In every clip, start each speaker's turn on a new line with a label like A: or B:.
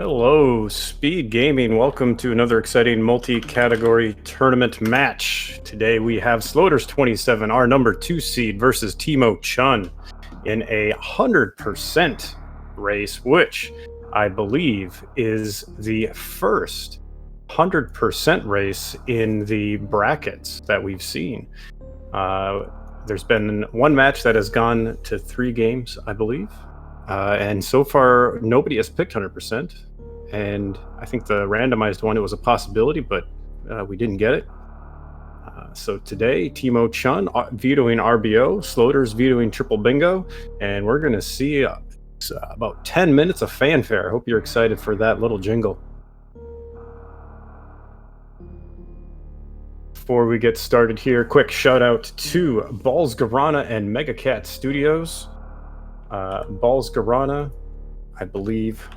A: Hello, Speed Gaming. Welcome to another exciting multi-category tournament match. Today we have sloaters27, our number 2 seed, versus Timochun in a 100% race, which I believe is the first 100% race in the brackets that we've seen. There's been one match that has gone to 3 games, I believe. And so far, nobody has picked 100%. And I think the randomized one, it was a possibility, but we didn't get it. So today, Timochun vetoing RBO, Sloaters vetoing triple bingo, and we're going to see about 10 minutes of fanfare. I hope you're excited for that little jingle. Before we get started here, quick shout out to Balls Garana and Mega Cat Studios. Balls Garana, I believe,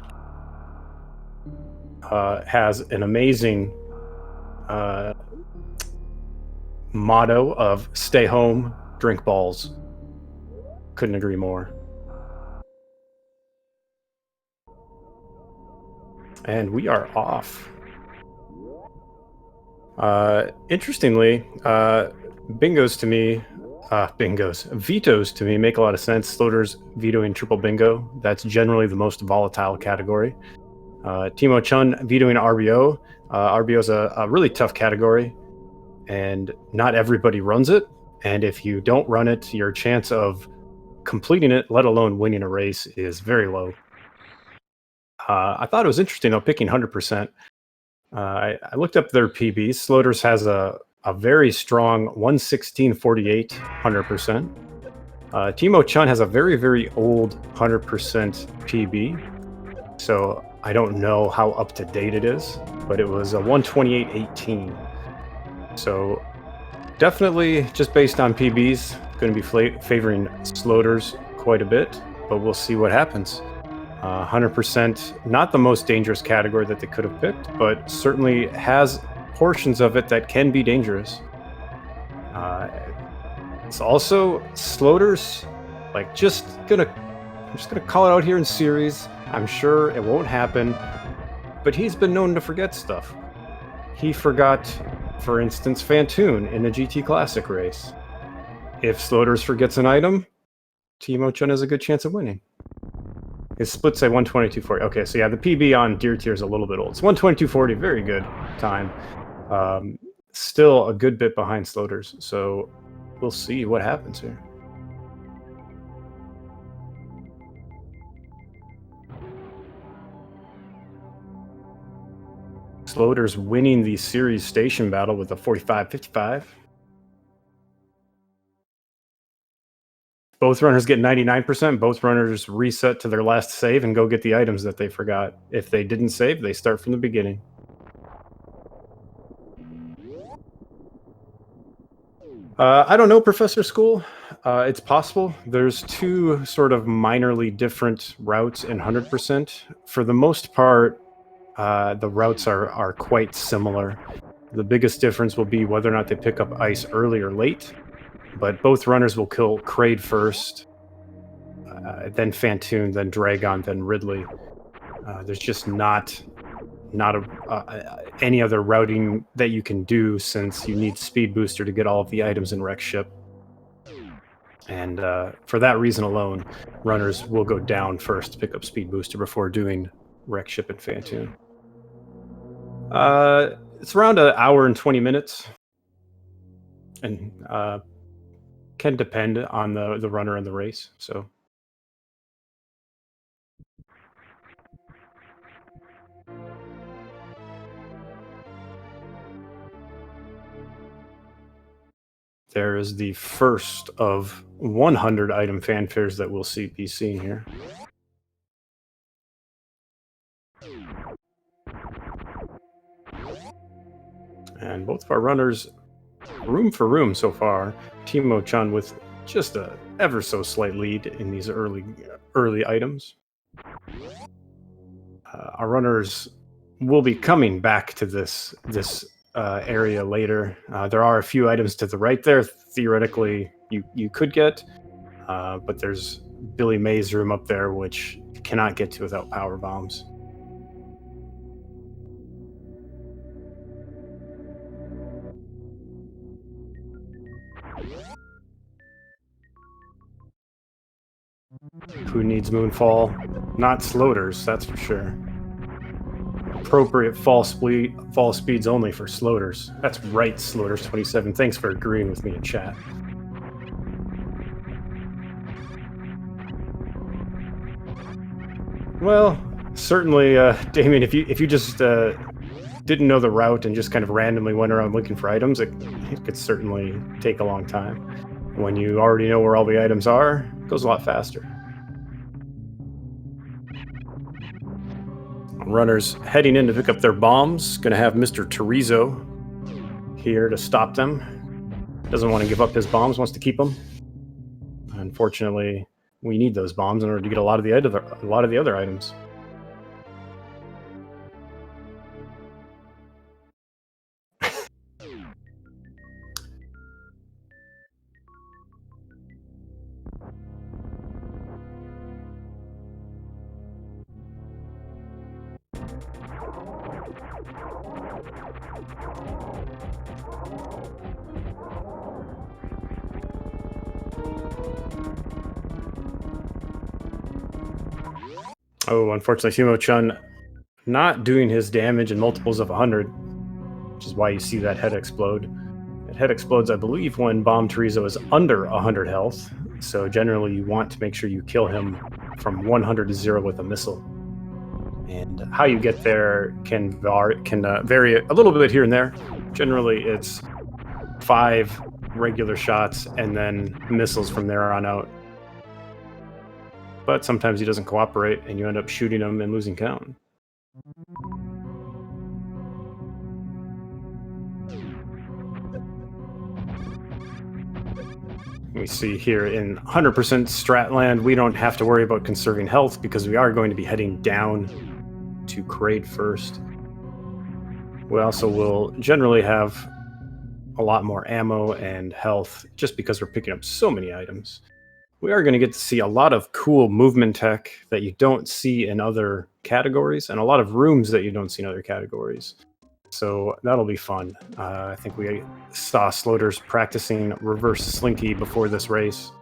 A: has an amazing motto of stay home, drink balls. Couldn't agree more. And we are off. Interestingly, vetoes to me make a lot of sense. Sloaters vetoing triple bingo. That's generally the most volatile category. Timochun vetoing RBO. RBO is a really tough category, and not everybody runs it. And if you don't run it, your chance of completing it, let alone winning a race, is very low. I thought it was interesting, though, picking 100%. I looked up their PBs. Sloaters has a very strong 116.48 100%. Timochun has a very, very old 100% PB. So I don't know how up to date it is, but it was a 128.18. So definitely, just based on PBs, going to be favoring Sloaters quite a bit, but we'll see what happens. 100%, not the most dangerous category that they could have picked, but certainly has portions of it that can be dangerous. It's also Sloaters, I'm just gonna call it out here in series. I'm sure it won't happen, but he's been known to forget stuff. He forgot, for instance, Fantoon in the GT Classic race. If Sloaters forgets an item, Timochun has a good chance of winning. His splits say 122.40. Okay, so yeah, the PB on Deer Tier is a little bit old. It's 122.40, very good time. Still a good bit behind Sloaters, so we'll see what happens here. Sloaters winning the series station battle with a 45.55. Both runners get 99%. Both runners reset to their last save and go get the items that they forgot. If they didn't save, they start from the beginning. I don't know, Professor School. It's possible. There's two sort of minorly different routes in 100%. For the most part, the routes are quite similar. The biggest difference will be whether or not they pick up ice early or late. But both runners will kill Kraid first, then Fantoon, then Dragon, then Ridley. There's just not any other routing that you can do, since you need Speed Booster to get all of the items in Wreck Ship. And for that reason alone, runners will go down first to pick up Speed Booster before doing Wreck Ship and Fantoon. It's around an hour and 20 minutes. And can depend on the runner in the race. So there is the first of 100 item fanfares that we'll be seeing here. And both of our runners, room for room so far. Timochun with just a ever so slight lead in these early items. Our runners will be coming back to this area later. There are a few items to the right there. Theoretically, you could get, but there's Billy May's room up there, which you cannot get to without power bombs. who needs Moonfall. Not sloaters, that's for sure. Appropriate fall speeds only for sloaters. That's right, sloaters27. Thanks for agreeing with me in chat. Well, certainly, Damien, if you just didn't know the route and just kind of randomly went around looking for items, it could certainly take a long time. When you already know where all the items are, it goes a lot faster. Runners heading in to pick up their bombs. Gonna have Mr. Terizo here to stop them. Doesn't want to give up his bombs, wants to keep them. Unfortunately, we need those bombs in order to get a lot of the other items. Oh, unfortunately, Timochun not doing his damage in multiples of 100, which is why you see that head explode. That head explodes, I believe, when Bomb Terizo is under 100 health, so generally you want to make sure you kill him from 100 to 0 with a missile. And how you get there can vary a little bit here and there. Generally, it's 5 regular shots and then missiles from there on out. But sometimes he doesn't cooperate, and you end up shooting him and losing count. We see here in 100% Stratland, we don't have to worry about conserving health because we are going to be heading down to Kraid first. We also will generally have a lot more ammo and health just because we're picking up so many items. We are going to get to see a lot of cool movement tech that you don't see in other categories, and a lot of rooms that you don't see in other categories. So that'll be fun. I think we saw Sloaters practicing reverse slinky before this race.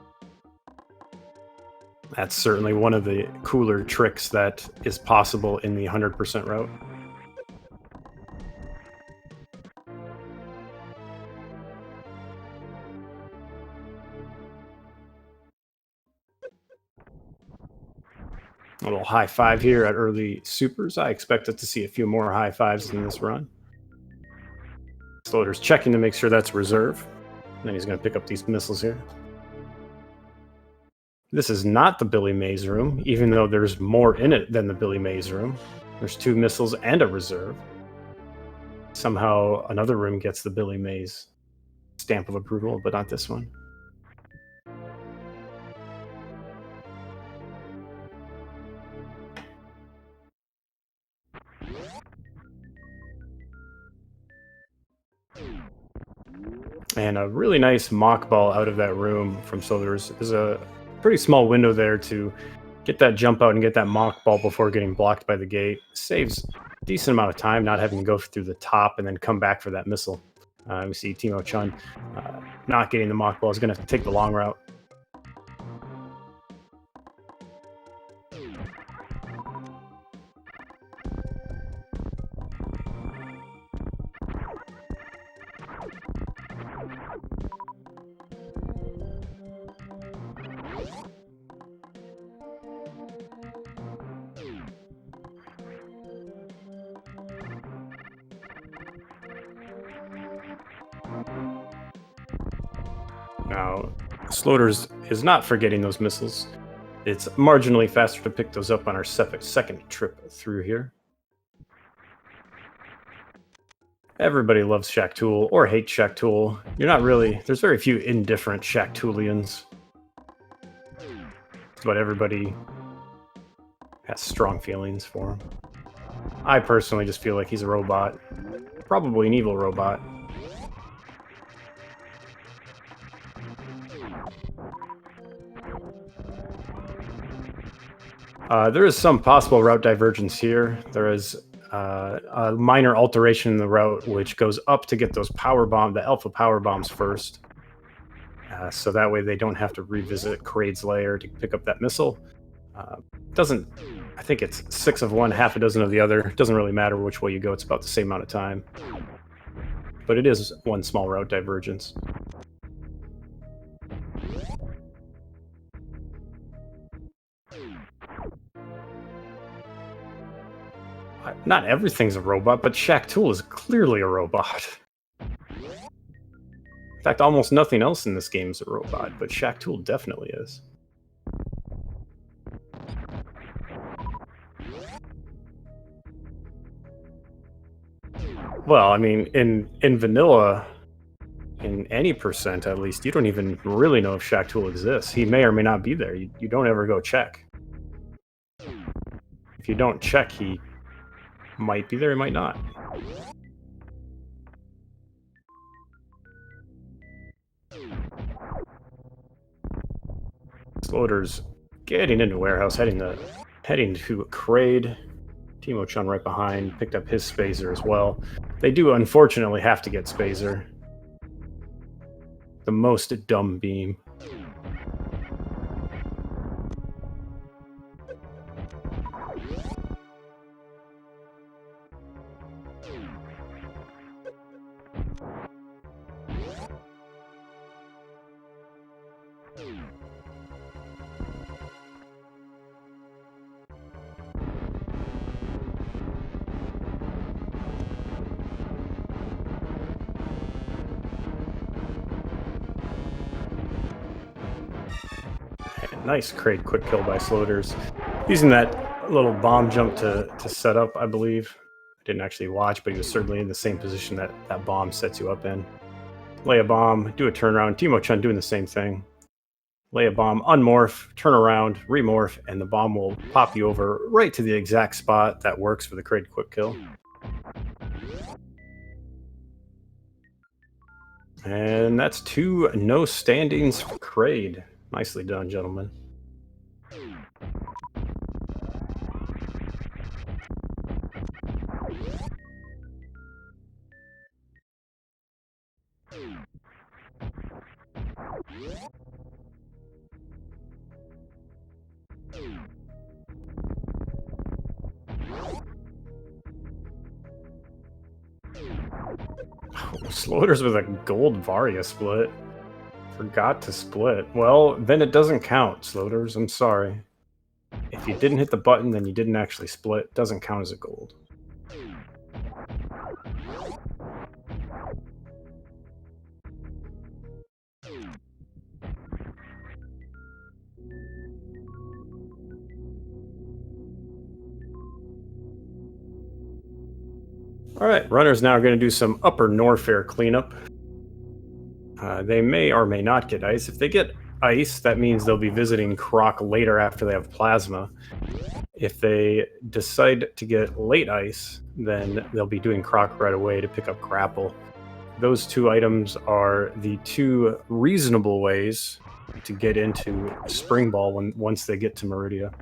A: That's certainly one of the cooler tricks that is possible in the 100% route. A little high five here at early supers. I expected to see a few more high fives in this run. Sloater's checking to make sure that's reserve. And then he's going to pick up these missiles here. This is not the Billy Mays room, even though there's more in it than the Billy Mays room. There's 2 missiles and a reserve. Somehow another room gets the Billy Mays stamp of approval, but not this one. And a really nice mock ball out of that room from Sloaters. There's a pretty small window there to get that jump out and get that mock ball before getting blocked by the gate. Saves a decent amount of time not having to go through the top and then come back for that missile. We see Timochun not getting the mock ball is going to take the long route. Now, Sloaters is not forgetting those missiles. It's marginally faster to pick those up on our second trip through here. Everybody loves Shack Tool or hates Shack Tool. You're not really... There's very few indifferent Shack Toolians. But everybody has strong feelings for him. I personally just feel like he's a robot. Probably an evil robot. There is some possible route divergence here. There is a minor alteration in the route which goes up to get those the alpha power bombs first. So that way they don't have to revisit Kraid's lair to pick up that missile. Doesn't I think it's 6 of one, half a dozen of the other. It doesn't really matter which way you go. It's about the same amount of time. But it is one small route divergence. Not everything's a robot, but Shaq Tool is clearly a robot. In fact, almost nothing else in this game is a robot, but Shaq Tool definitely is. Well, I mean, in vanilla, in any percent at least, you don't even really know if Shaq Tool exists. He may or may not be there. You don't ever go check. If you don't check, he might be there, he might not. Sloaters getting into warehouse, heading to Kraid. Timochun right behind, picked up his Spazer as well. They do unfortunately have to get Spazer. The most dumb beam. Nice Kraid quick kill by Sloaters. Using that little bomb jump to set up, I believe. I didn't actually watch, but he was certainly in the same position that that bomb sets you up in. Lay a bomb, do a turnaround. Timochun doing the same thing. Lay a bomb, unmorph, turn around, remorph, and the bomb will pop you over right to the exact spot that works for the Kraid quick kill. And that's 2 no standings for Kraid. Nicely done, gentlemen. Oh, Sloaters with a gold Varia split. Forgot to split. Well, then it doesn't count, Sloaters. I'm sorry. If you didn't hit the button, then you didn't actually split. Doesn't count as a gold. Alright, runners now are going to do some upper Norfair cleanup. They may or may not get ice. If they get ice, that means they'll be visiting Croc later after they have plasma. If they decide to get late ice, then they'll be doing Croc right away to pick up grapple. Those 2 items are the 2 reasonable ways to get into Spring Ball once they get to Meridia.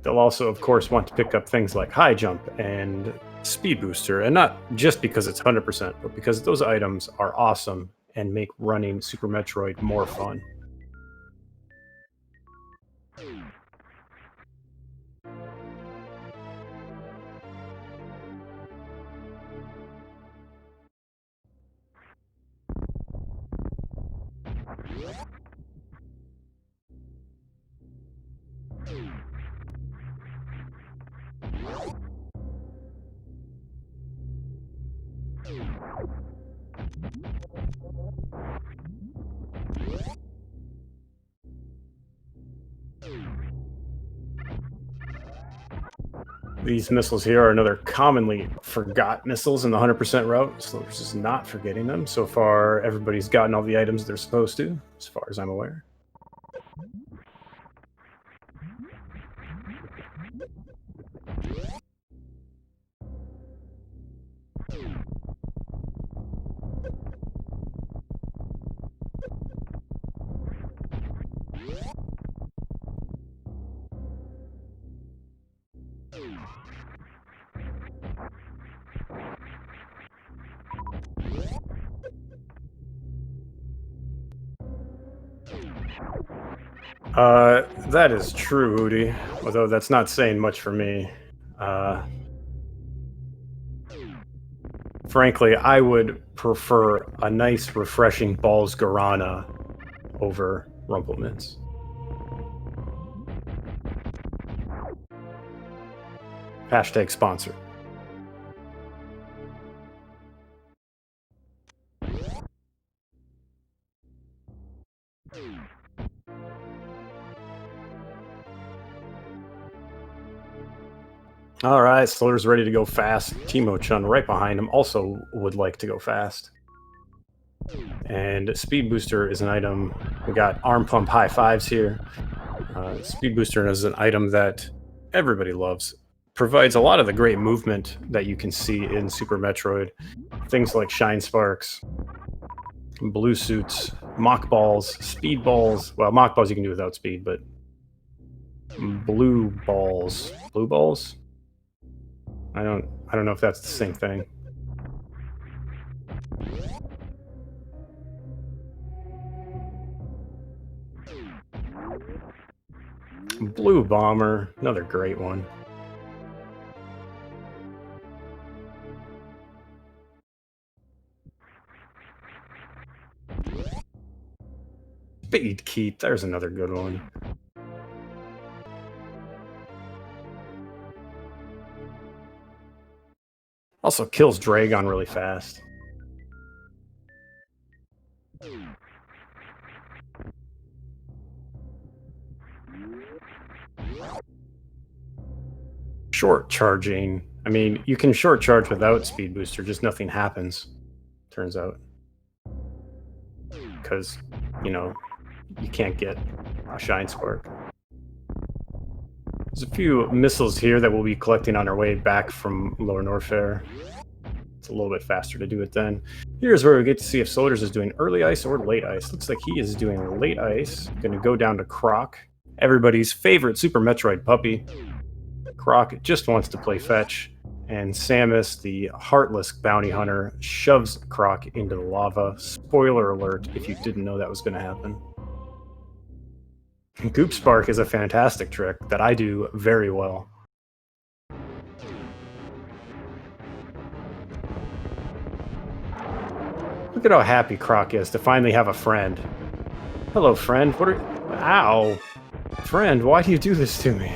A: They'll also, of course, want to pick up things like High Jump and Speed Booster, and not just because it's 100%, but because those items are awesome and make running Super Metroid more fun. These missiles here are another commonly forgot missiles in the 100% route, so there's just not forgetting them. So far, everybody's gotten all the items they're supposed to, as far as I'm aware. That is true, Hootie. Although that's not saying much for me. Uh, Frankly, I would prefer a nice, refreshing Balls Guarana over Rumplemints. Hashtag sponsor. All right, Slaughter's ready to go fast. Timochun right behind him also would like to go fast. And Speed Booster is an item. We got Arm Pump High Fives here. Speed Booster is an item that everybody loves. Provides a lot of the great movement that you can see in Super Metroid. Things like Shine Sparks, Blue Suits, Mock Balls, Speed Balls. Well, Mock Balls you can do without speed, but Blue Balls. Blue Balls? I don't know if that's the same thing. Blue Bomber, another great one. Speed Keep, there's another good one. Also kills Dragon really fast. Short charging. I mean, you can short charge without Speed Booster, just nothing happens, turns out. Because, you know, you can't get a Shine Spark. There's a few missiles here that we'll be collecting on our way back from Lower Norfair. It's a little bit faster to do it then. Here's where we get to see if Soldiers is doing early ice or late ice. Looks like he is doing late ice. Gonna go down to Croc, everybody's favorite Super Metroid puppy. Croc just wants to play fetch, and Samus, the heartless bounty hunter, shoves Croc into the lava. Spoiler alert if you didn't know that was going to happen. Goop Spark is a fantastic trick that I do very well. Look at how happy Croc is to finally have a friend. Hello, friend. What are... Ow. Friend, why do you do this to me?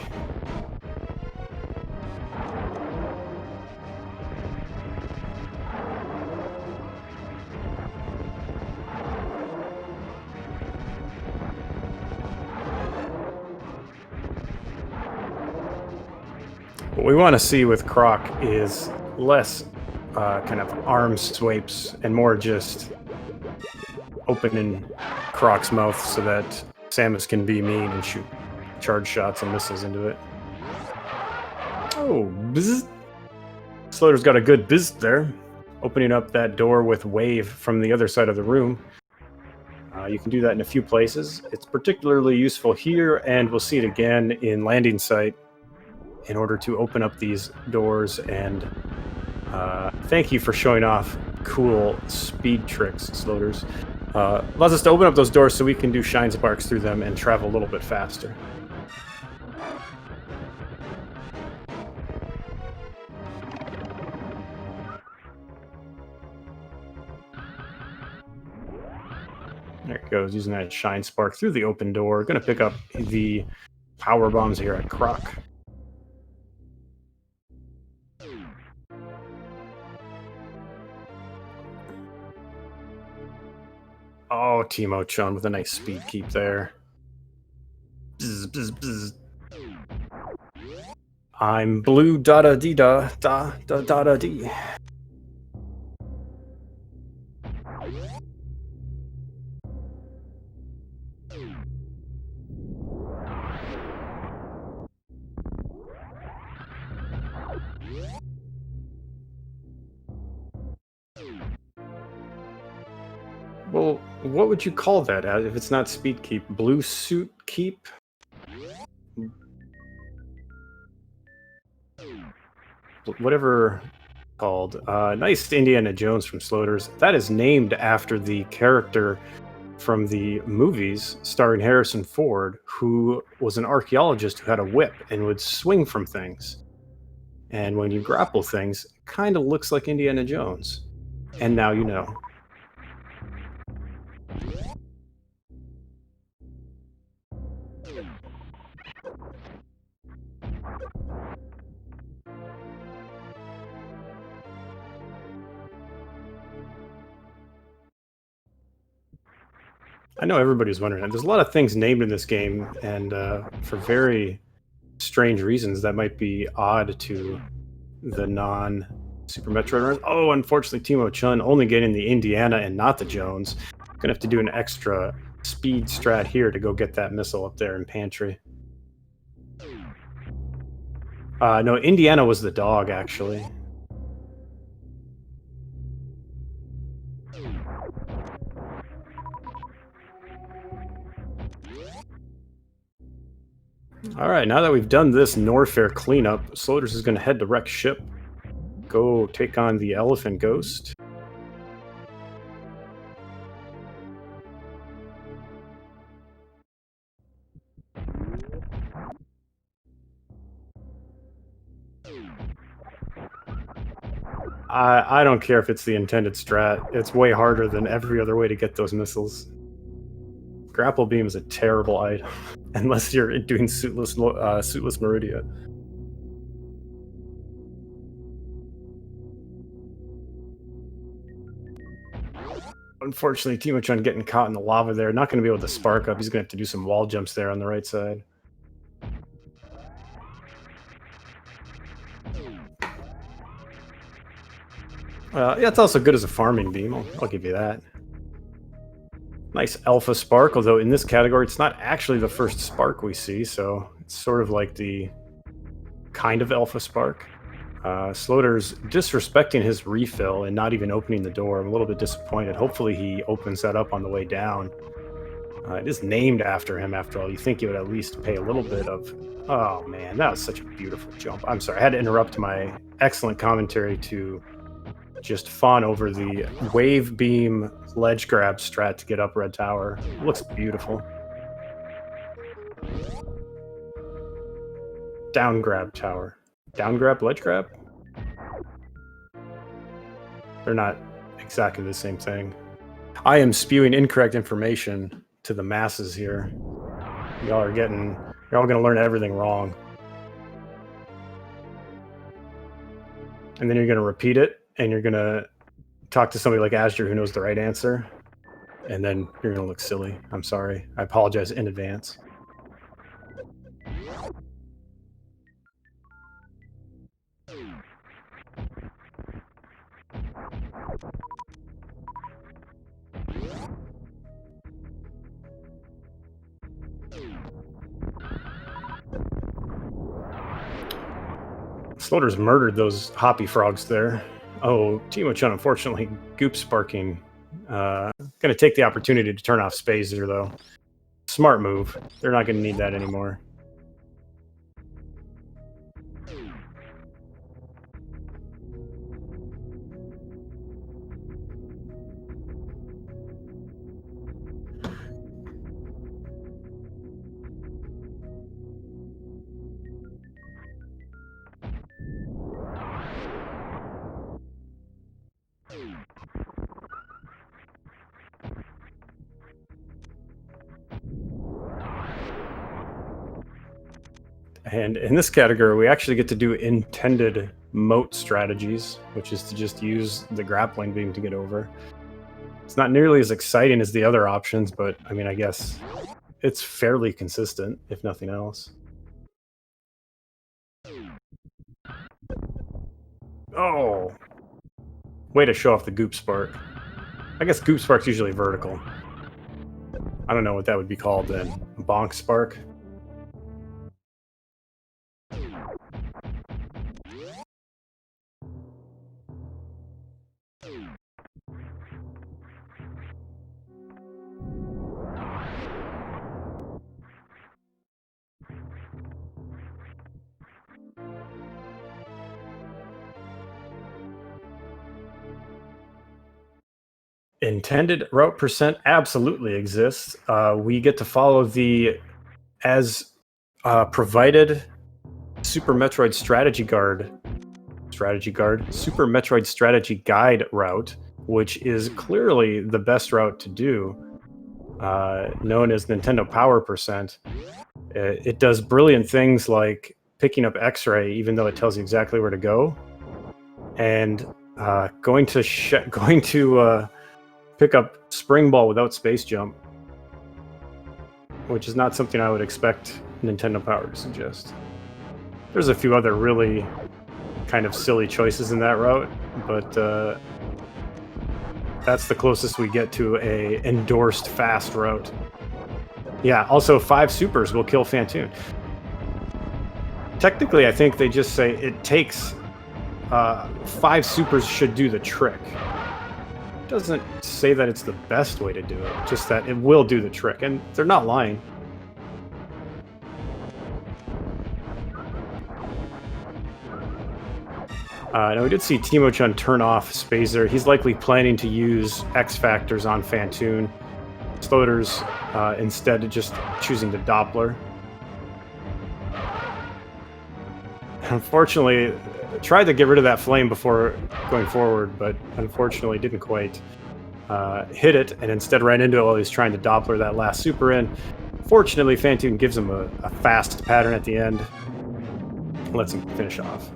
A: What we want to see with Croc is less kind of arm swipes and more just opening Croc's mouth so that Samus can be mean and shoot charge shots and missiles into it. Oh, bzz. Slaughter's got a good bzz there. Opening up that door with wave from the other side of the room. You can do that in a few places. It's particularly useful here, and we'll see it again in Landing Site in order to open up these doors. And thank you for showing off cool speed tricks, Sloaters. Allows us to open up those doors so we can do Shine Sparks through them and travel a little bit faster. There it goes, using that Shine Spark through the open door. Going to pick up the power bombs here at Croc. Oh, Timochun with a nice speed keep there. Bzz, bzz, bzz. I'm blue da da dee da da da da da dee. Well, what would you call that if it's not speed keep? Blue suit keep? Whatever called. Nice Indiana Jones from Sloaters. That is named after the character from the movies starring Harrison Ford, who was an archaeologist who had a whip and would swing from things. And when you grapple things, it kind of looks like Indiana Jones. And now you know. I know everybody's wondering. There's a lot of things named in this game, and for very strange reasons that might be odd to the non Super Metroid runners. Oh, unfortunately, Timochun only getting the Indiana and not the Jones. Gonna have to do an extra speed strat here to go get that missile up there in pantry. No, Indiana was the dog, actually. All right, now that we've done this Norfair cleanup, Sloaters is going to head to wreck ship, go take on the Elephant Ghost. I don't care if it's the intended strat. It's way harder than every other way to get those missiles. Grapple Beam is a terrible item, unless you're doing Suitless Meridia. Unfortunately, Timochun getting caught in the lava there. Not going to be able to spark up. He's going to have to do some wall jumps there on the right side. Yeah, it's also good as a farming beam. I'll give you that. Nice Alpha Spark, although in this category, it's not actually the first Spark we see, so it's sort of like the kind of Alpha Spark. Sloater's disrespecting his refill and not even opening the door. I'm a little bit disappointed. Hopefully he opens that up on the way down. It is named after him, after all. You think he would at least pay a little bit of... Oh, man, that was such a beautiful jump. I'm sorry, I had to interrupt my excellent commentary to just fawn over the wave beam ledge grab strat to get up Red Tower. It looks beautiful. Down grab tower. Down grab, ledge grab? They're not exactly the same thing. I am spewing incorrect information to the masses here. You're all gonna learn everything wrong. And then you're gonna repeat it, and you're gonna talk to somebody like Azure who knows the right answer, and then you're gonna look silly. I'm sorry. I apologize in advance. Sloater's murdered those hoppy frogs there. Oh, Timochun, unfortunately, goop sparking. Gonna take the opportunity to turn off Spazer, though. Smart move. They're not gonna need that anymore. And in this category, we actually get to do intended moat strategies, which is to just use the grappling beam to get over. It's not nearly as exciting as the other options, but I mean, I guess it's fairly consistent, if nothing else. Oh! Way to show off the goop spark. I guess goop spark's usually vertical. I don't know what that would be called then. Bonk spark? Intended route percent absolutely exists. We get to follow the as provided Super Metroid Super Metroid Strategy Guide route, which is clearly the best route to do, known as Nintendo Power Percent. It does brilliant things like picking up X-ray, even though it tells you exactly where to go, and going to pick up Spring Ball without Space Jump, which is not something I would expect Nintendo Power to suggest. There's a few other really kind of silly choices in that route, but that's the closest we get to a endorsed fast route. Yeah, also 5 supers will kill Phantoon. Technically, I think they just say it takes 5 supers should do the trick. Doesn't say that it's the best way to do it, just that it will do the trick, and they're not lying. Now we did see Timochun turn off Spazer. He's likely planning to use X Factors on Phantoon. Sloaters instead of just choosing the Doppler. Unfortunately, tried to get rid of that flame before going forward, but unfortunately didn't quite hit it, and instead ran into it while he was trying to Doppler that last super in. Fortunately, Phantoon gives him a fast pattern at the end, lets him finish off.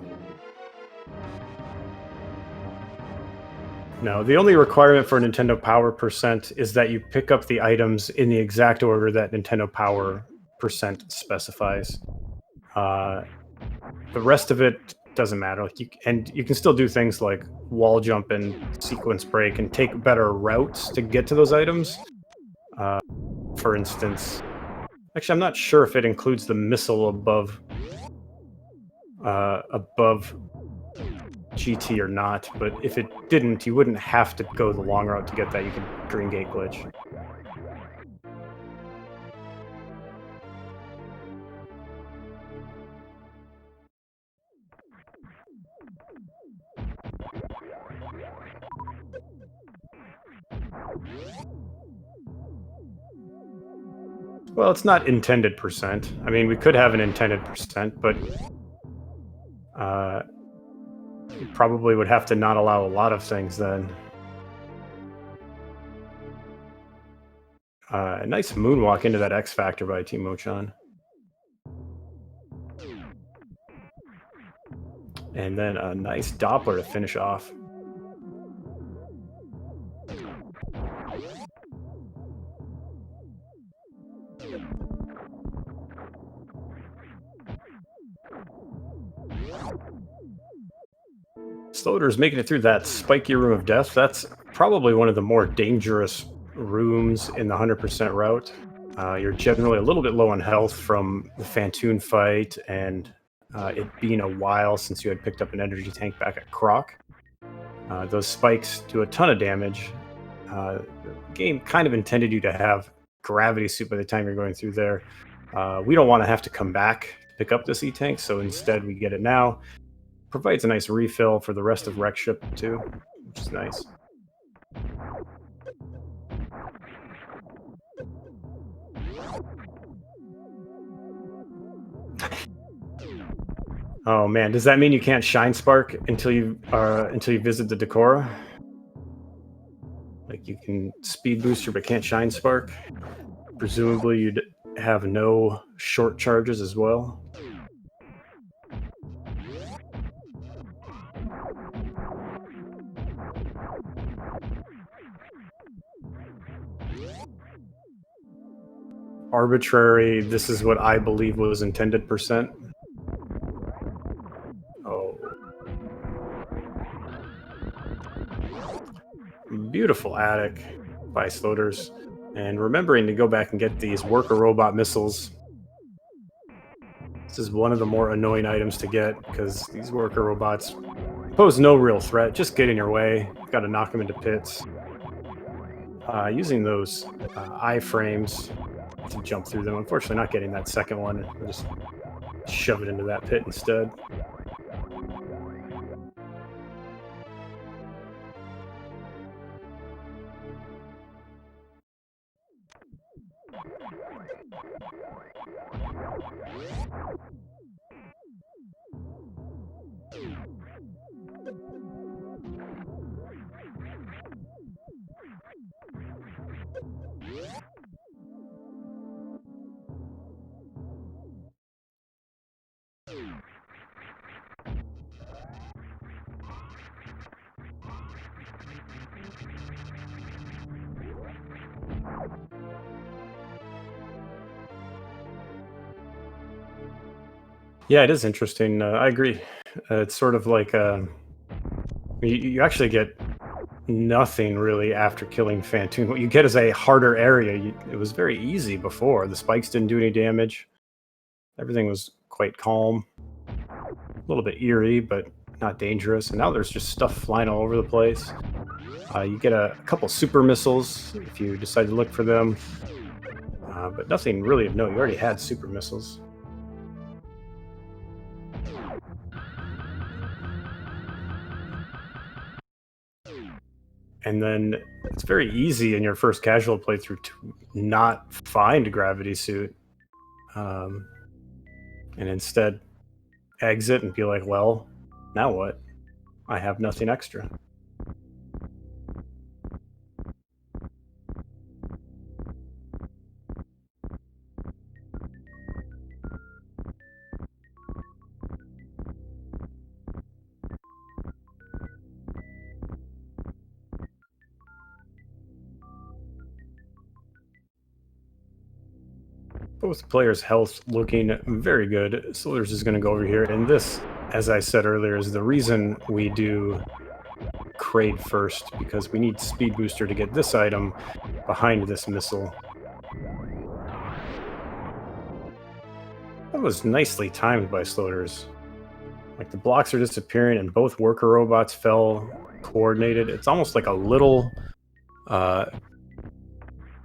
A: No, the only requirement for Nintendo Power Percent is that you pick up the items in the exact order that Nintendo Power Percent specifies. The rest of it doesn't matter. Like you can still do things like wall jump and sequence break and take better routes to get to those items. For instance, actually, I'm not sure if it includes the missile above GT or not, but if it didn't, you wouldn't have to go the long route to get that. You could Dream Gate glitch. Well, it's not intended percent. I mean, we could have an intended percent, but you probably would have to not allow a lot of things then. A nice moonwalk into that X Factor by Timochun. And then a nice Doppler to finish off. Sloaters making it through that spiky room of death. That's probably one of the more dangerous rooms in the 100% route. You're generally a little bit low on health from the Phantoon fight and it being a while since you had picked up an energy tank back at Croc. Those spikes do a ton of damage. The game kind of intended you to have gravity suit by the time you're going through there. We don't want to have to come back to pick up this E-Tank, so instead we get it now. Provides a nice refill for the rest of Wreck Ship too, which is nice. Oh man, does that mean you can't Shine Spark until you visit the Decora? Like you can Speed Booster but can't Shine Spark? Presumably you'd have no short charges as well. Arbitrary, this is what I believe was intended percent. Oh. Beautiful attic by Sloaters. And remembering to go back and get these worker robot missiles. This is one of the more annoying items to get because these worker robots pose no real threat, just get in your way. You've got to knock them into pits. Using those iframes to jump through them. Unfortunately, not getting that second one. We'll just shove it into that pit instead. Yeah, it is interesting. I agree. It's sort of like you actually get nothing really after killing Phantoon. What you get is a harder area. It was very easy before. The spikes didn't do any damage. Everything was quite calm. A little bit eerie, but not dangerous. And now there's just stuff flying all over the place. You get a couple super missiles if you decide to look for them. But nothing really of note. You already had super missiles. And then it's very easy in your first casual playthrough to not find a gravity suit. And instead exit and be like, well, now what? I have nothing extra. Both players' health looking very good. Slithers is going to go over here, and this, as I said earlier, is the reason we do Kraid first, because we need Speed Booster to get this item behind this missile. That was nicely timed by Slithers. Like, the blocks are disappearing, and both worker robots fell coordinated. It's almost like a little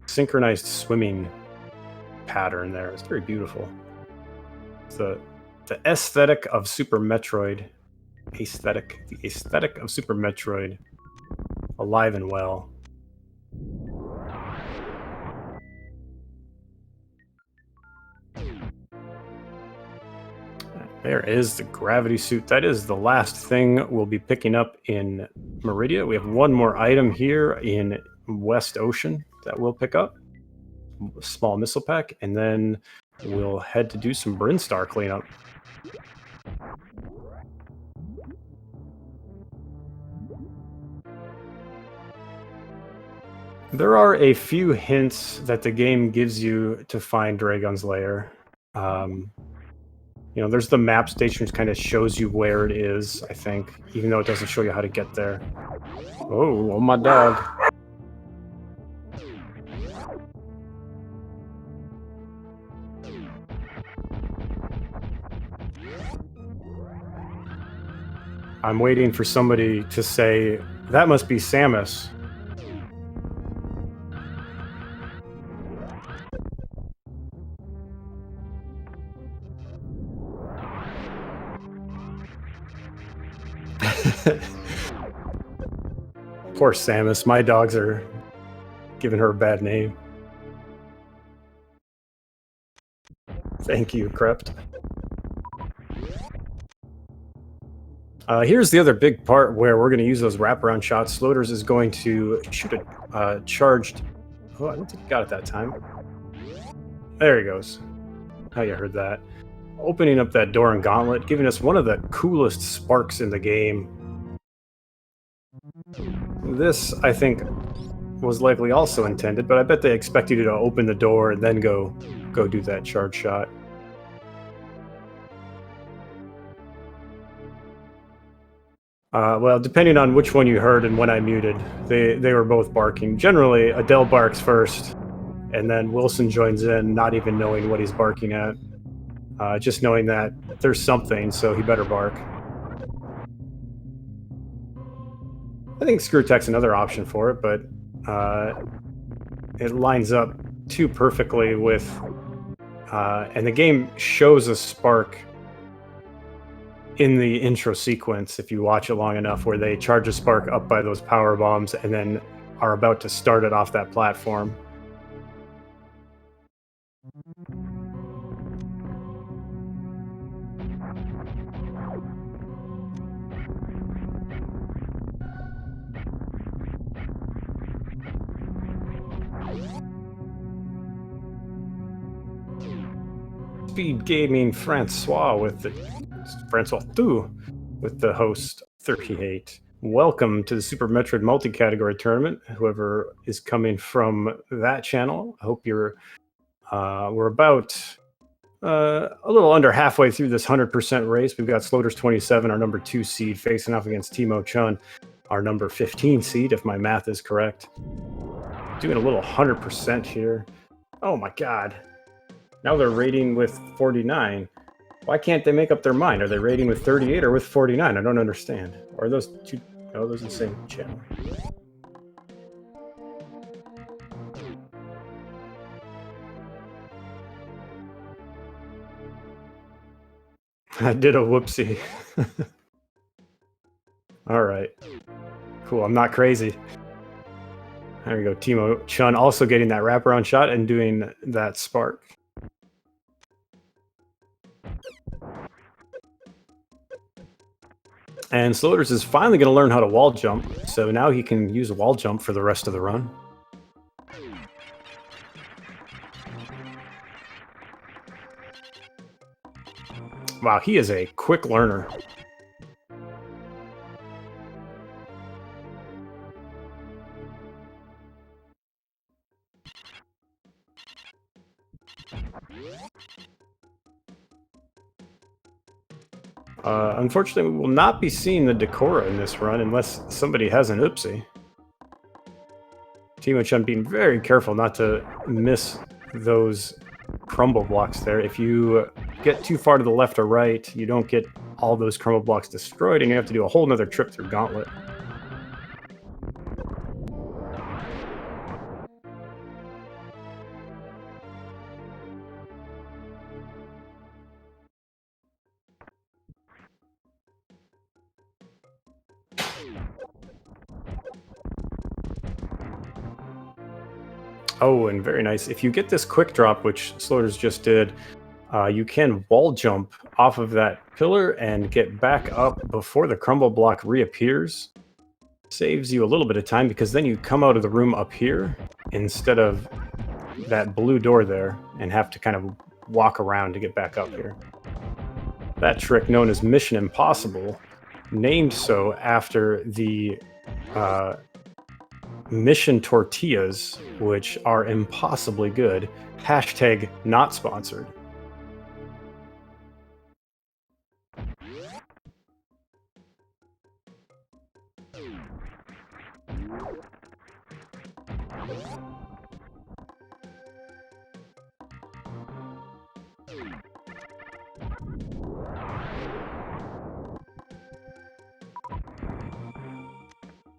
A: synchronized swimming pattern there. It's very beautiful. It's the aesthetic of Super Metroid. The aesthetic of Super Metroid. Alive and well. There is the gravity suit. That is the last thing we'll be picking up in Meridia. We have one more item here in West Ocean that we'll pick up. A small missile pack, and then we'll head to do some Brinstar cleanup. There are a few hints that the game gives you to find Dragon's Lair. You know, there's the map station which kind of shows you where it is, I think, even though it doesn't show you how to get there. Oh my dog. I'm waiting for somebody to say, that must be Samus. Poor Samus. My dogs are giving her a bad name. Thank you, Crept. Here's the other big part where we're going to use those wraparound shots. Sloaters is going to shoot a charged... Oh, I don't think he got it that time. There he goes. Oh, you heard that. Opening up that door in Gauntlet, giving us one of the coolest sparks in the game. This, I think, was likely also intended, but I bet they expected you to open the door and then go do that charge shot. Well, depending on which one you heard and when I muted, they were both barking. Generally, Adele barks first, and then Wilson joins in, not even knowing what he's barking at. Just knowing that there's something, so he better bark. I think Screwtech's another option for it, but it lines up too perfectly with... and the game shows a spark in the intro sequence, if you watch it long enough, where they charge a spark up by those power bombs and then are about to start it off that platform. SpeedGaming Francois with the Francois 2 with the host 38. Welcome to the Super Metroid multi-category tournament. Whoever is coming from that channel, I hope you're. We're about A little under halfway through this 100% race. We've got sloaters27, our number 2 seed, facing off against Timochun, our number 15 seed, if my math is correct. Doing a little 100% here. Oh my god. Now they're rating with 49. Why can't they make up their mind? Are they rating with 38 or with 49? I don't understand. Or are those two? No, those are the same channel. I did a whoopsie. All right. Cool. I'm not crazy. There we go. Timochun also getting that wraparound shot and doing that spark. And Sloaters is finally going to learn how to wall jump, so now he can use a wall jump for the rest of the run. Wow, he is a quick learner. Unfortunately, we will not be seeing the Decora in this run unless somebody has an oopsie. Timochun being very careful not to miss those crumble blocks there. If you get too far to the left or right, you don't get all those crumble blocks destroyed, and you have to do a whole nother trip through Gauntlet. Oh, and very nice. If you get this quick drop, which Sloaters just did, you can wall jump off of that pillar and get back up before the crumble block reappears. Saves you a little bit of time because then you come out of the room up here instead of that blue door there and have to kind of walk around to get back up here. That trick, known as Mission Impossible, named so after the Mission Tortillas, which are impossibly good. Hashtag not sponsored.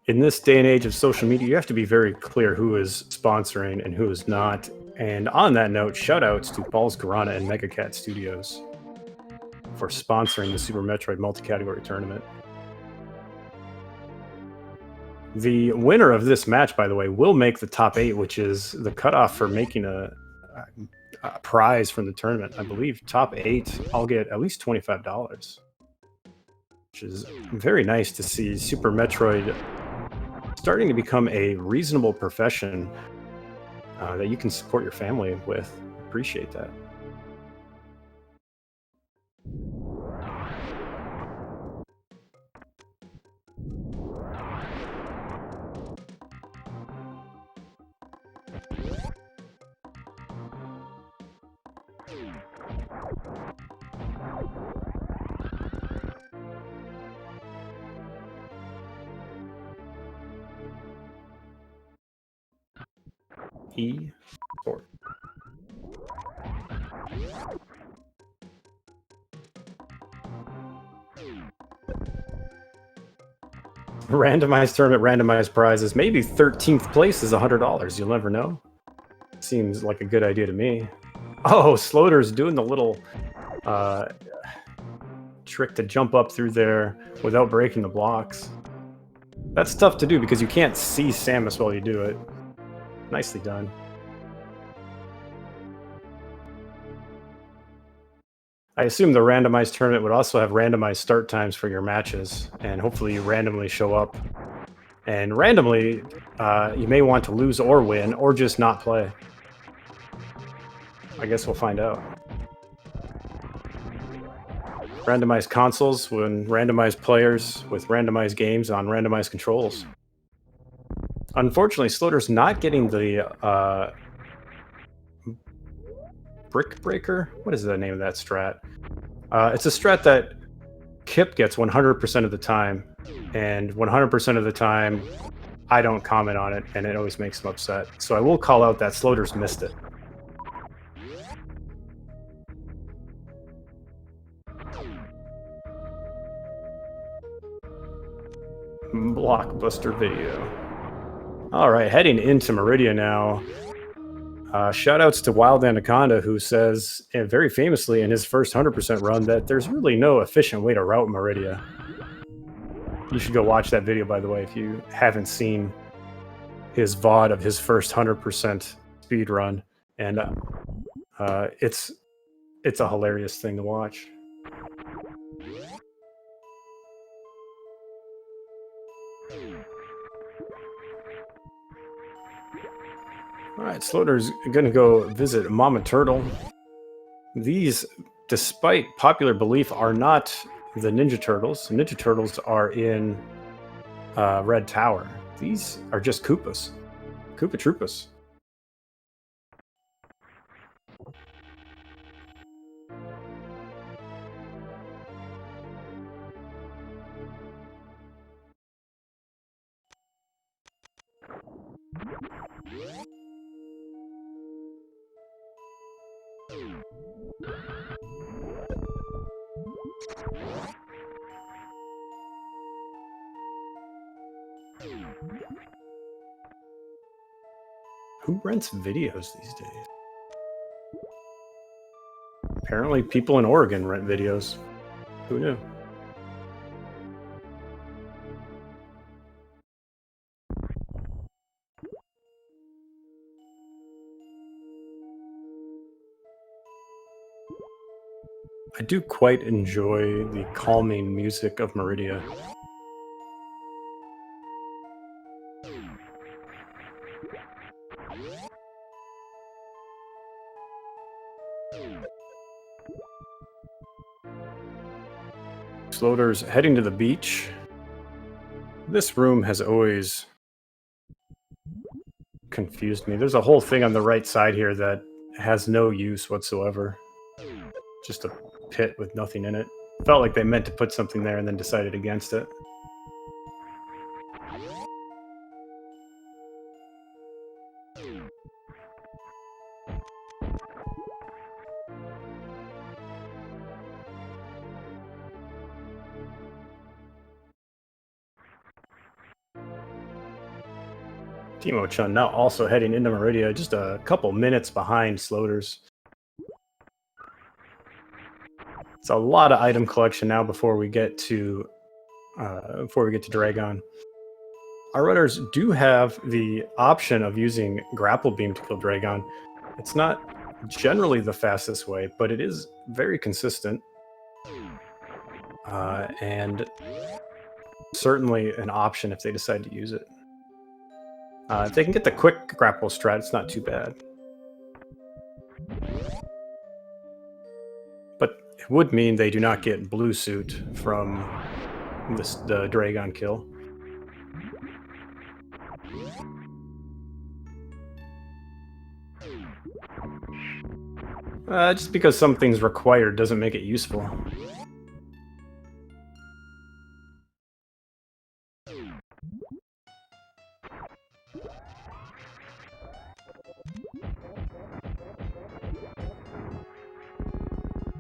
A: In this day and age of social media, you have to be very clear who is sponsoring and who is not. And on that note, shout outs to Balls Garana and Megacat Studios for sponsoring the Super Metroid multi-category tournament. The winner of this match, by the way, will make the top 8, which is the cutoff for making a prize from the tournament. I believe top 8, I'll get at least $25, which is very nice to see Super Metroid starting to become a reasonable profession that you can support your family with. Appreciate that. E4. Randomized tournament, randomized prizes. Maybe 13th place is $100. You'll never know. Seems like a good idea to me. Oh, Sloater's doing the little trick to jump up through there without breaking the blocks. That's tough to do because you can't see Samus while you do it. Nicely done. I assume the randomized tournament would also have randomized start times for your matches, and hopefully you randomly show up. And randomly, you may want to lose or win, or just not play. I guess we'll find out. Randomized consoles when randomized players with randomized games on randomized controls. Unfortunately, Sloater's not getting the Brick Breaker? What is the name of that strat? It's a strat that Kip gets 100% of the time, and 100% of the time, I don't comment on it, and it always makes him upset. So I will call out that Sloaters missed it. Blockbuster video. All right, heading into Meridia now. Shoutouts to Wild Anaconda, who says, very famously in his first 100% run, that there's really no efficient way to route Meridia. You should go watch that video, by the way, if you haven't seen his VOD of his first 100% speed run, and it's a hilarious thing to watch. All right, Sloater's gonna go visit Mama Turtle. These, despite popular belief, are not the Ninja Turtles. Ninja Turtles are in Red Tower. These are just Koopas. Koopa Troopas. Who rents videos these days? Apparently people in Oregon rent videos. Who knew? I do quite enjoy the calming music of Meridia. Sloaters heading to the beach. This room has always confused me. There's a whole thing on the right side here that has no use whatsoever. Just a pit with nothing in it. Felt like they meant to put something there and then decided against it. Timochun now also heading into Meridia, just a couple minutes behind Sloaters. It's a lot of item collection now before we get to Dragon. Our runners do have the option of using Grapple Beam to kill Dragon. It's not generally the fastest way, but it is very consistent. And certainly an option if they decide to use it. If they can get the quick grapple strat, it's not too bad. But it would mean they do not get blue suit from the Dragon kill. Just because something's required doesn't make it useful.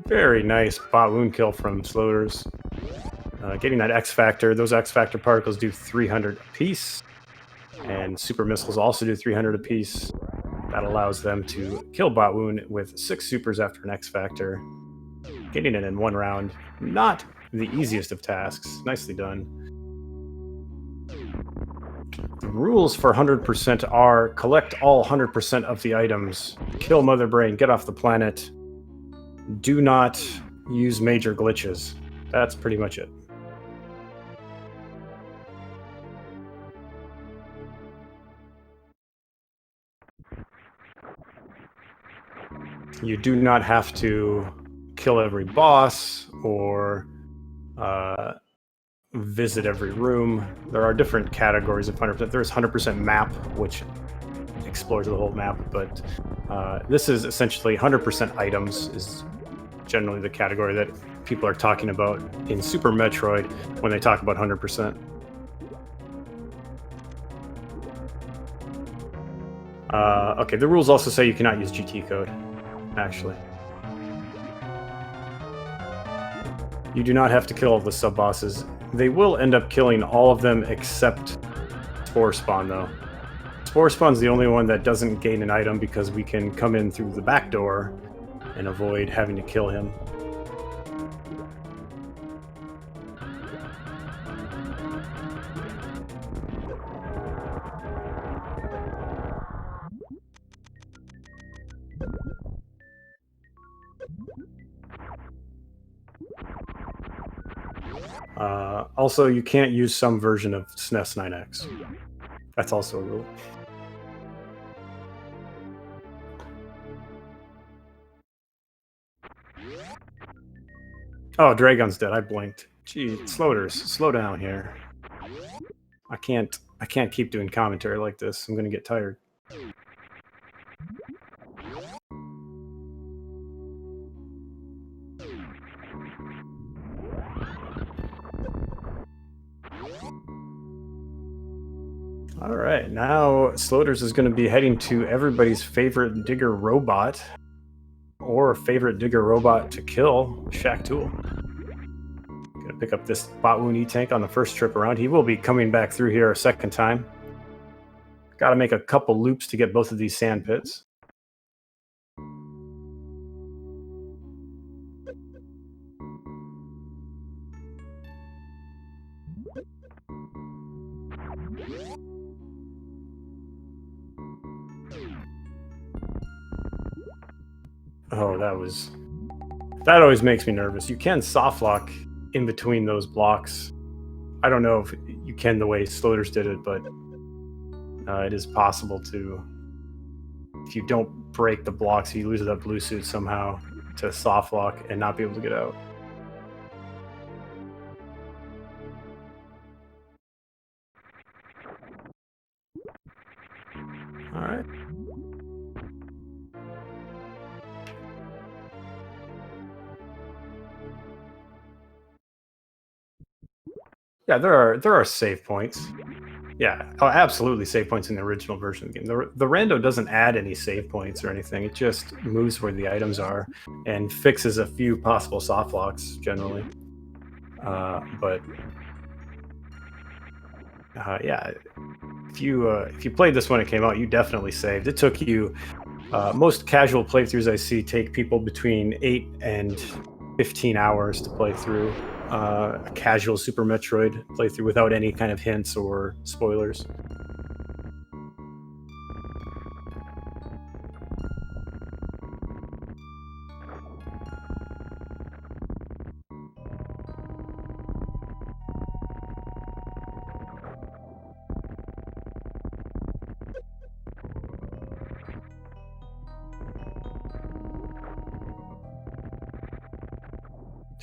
A: Very nice bot wound kill from Sloaters. Getting that X Factor. Those X Factor particles do 300 apiece. And super missiles also do 300 apiece. That allows them to kill bot wound with 6 supers after an X Factor. Getting it in one round. Not the easiest of tasks. Nicely done. The rules for 100% are collect all 100% of the items, kill Mother Brain, get off the planet. Do not use major glitches. That's pretty much it. You do not have to kill every boss or visit every room. There are different categories of 100%. There's 100% map, which explores the whole map, but this is essentially 100% items is generally the category that people are talking about in Super Metroid when they talk about 100%. Okay, the rules also say you cannot use GT code, actually. You do not have to kill all the sub-bosses. They will end up killing all of them except Spore Spawn, though. Spore Spawn's the only one that doesn't gain an item because we can come in through the back door and avoid having to kill him. Also, you can't use some version of SNES 9X. That's also a rule. Oh, Dragon's dead. I blinked. Gee, Sloaters, slow down here. I can't keep doing commentary like this. I'm gonna get tired. All right, now Sloaters is going to be heading to everybody's favorite digger robot, or favorite digger robot to kill, Shack Tool. Gonna pick up this Botwoon E-Tank on the first trip around. He will be coming back through here a second time. Got to make a couple loops to get both of these sand pits. Oh, that always makes me nervous. You can soft lock in between those blocks. I don't know if you can the way Sloaters did it, but it is possible to, if you don't break the blocks, you lose that blue suit somehow, to soft lock and not be able to get out. All right. Yeah, there are save points. Yeah, oh, absolutely save points in the original version of the game. The rando doesn't add any save points or anything. It just moves where the items are and fixes a few possible soft locks generally. But yeah, if you played this when it came out, you definitely saved. It took you most casual playthroughs I see take people between 8 and 15 hours to play through a casual Super Metroid playthrough without any kind of hints or spoilers.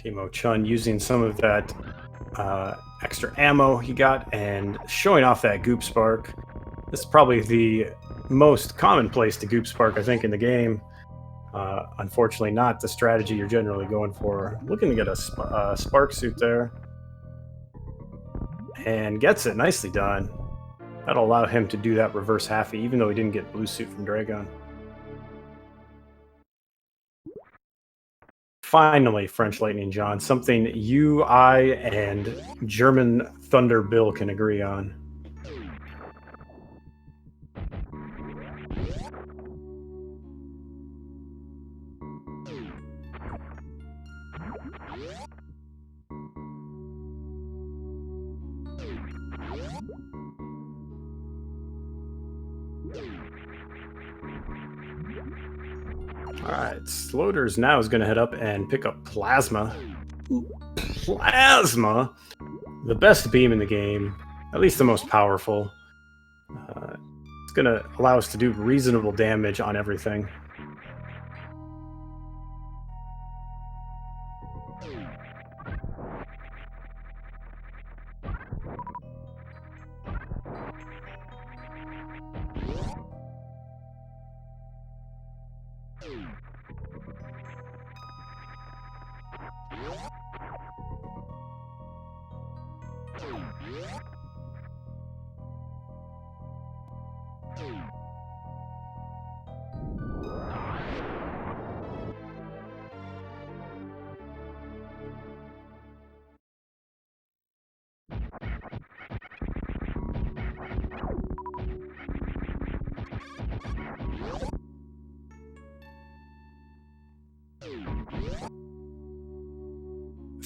A: Timochun using some of that extra ammo he got and showing off that goop spark. This is probably the most common place to goop spark, I think, in the game. Unfortunately, not the strategy you're generally going for. Looking to get a spark suit there. And gets it. Nicely done. That'll allow him to do that reverse halfie, even though he didn't get blue suit from Dragon. Finally, French Lightning John, something you, I, and German Thunder Bill can agree on. Alright, Sloaters now is going to head up and pick up Plasma. Plasma! The best beam in the game, at least the most powerful. It's going to allow us to do reasonable damage on everything.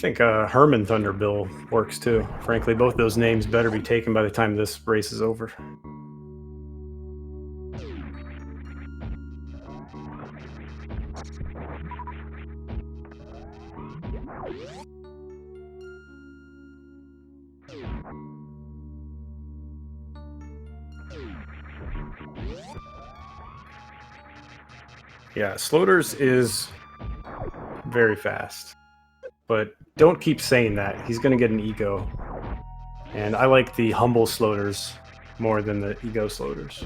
A: think Herman Thunderbill works too. Frankly, both those names better be taken by the time this race is over. Yeah, Sloaters is very fast, but don't keep saying that. He's going to get an ego. And I like the humble Sloaters more than the ego Sloaters.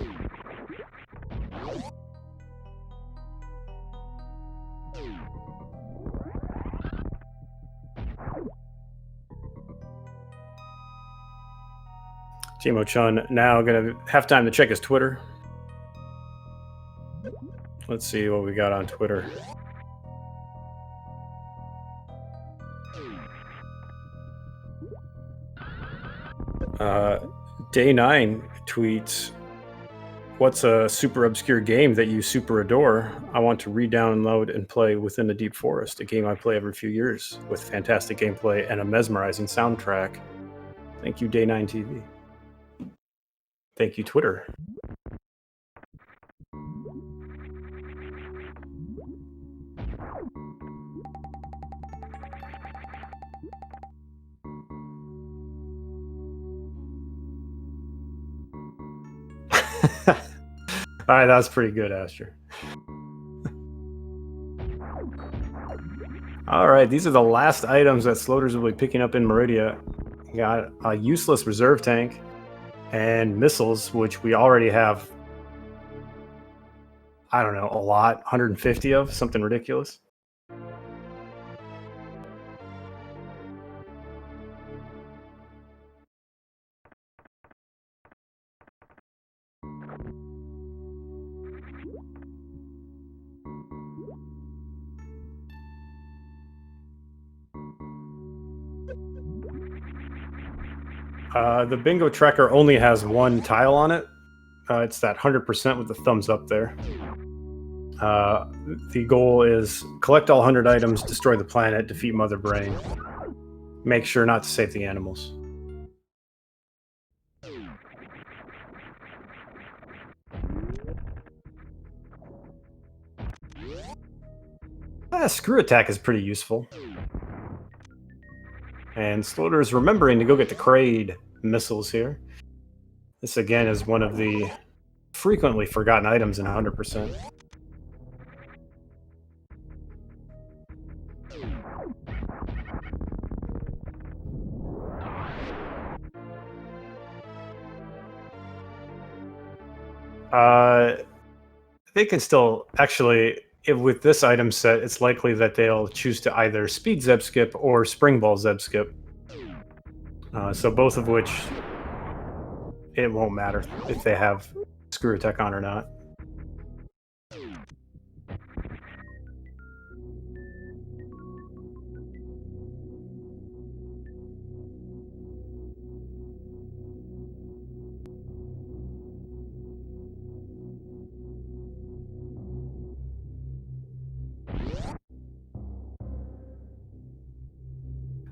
A: Timochun now going to have time to check his Twitter. Let's see what we got on Twitter. Day9 tweets, "What's a super obscure game that you super adore? I want to re-download and play Within the Deep Forest, a game I play every few years with fantastic gameplay and a mesmerizing soundtrack. Thank you, Day9 TV. Thank you, Twitter." All right, that's pretty good, Asher. All right, these are the last items that Sloaters will be picking up in Meridia. We got a useless reserve tank and missiles, which we already have, I don't know, a lot, 150 of, something ridiculous. The bingo tracker only has one tile on it. It's that 100% with the thumbs up there. The goal is collect all 100 items, destroy the planet, defeat Mother Brain. Make sure not to save the animals. Screw attack is pretty useful. And Sloater is remembering to go get the Kraid missiles here. This again is one of the frequently forgotten items in 100%. They can still actually, with this item set, it's likely that they'll choose to either speed zeb skip or spring ball zeb skip. So both of which it won't matter if they have screw attack on or not.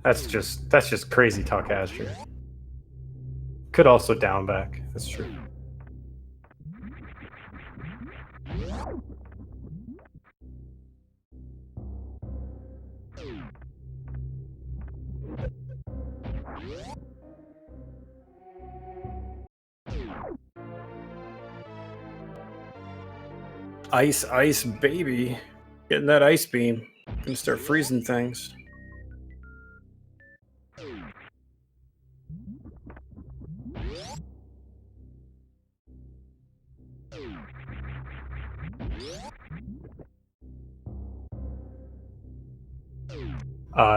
A: That's just crazy talk, Asher. Could also down back. That's true. Ice, ice, baby. Getting that ice beam. Gonna start freezing things.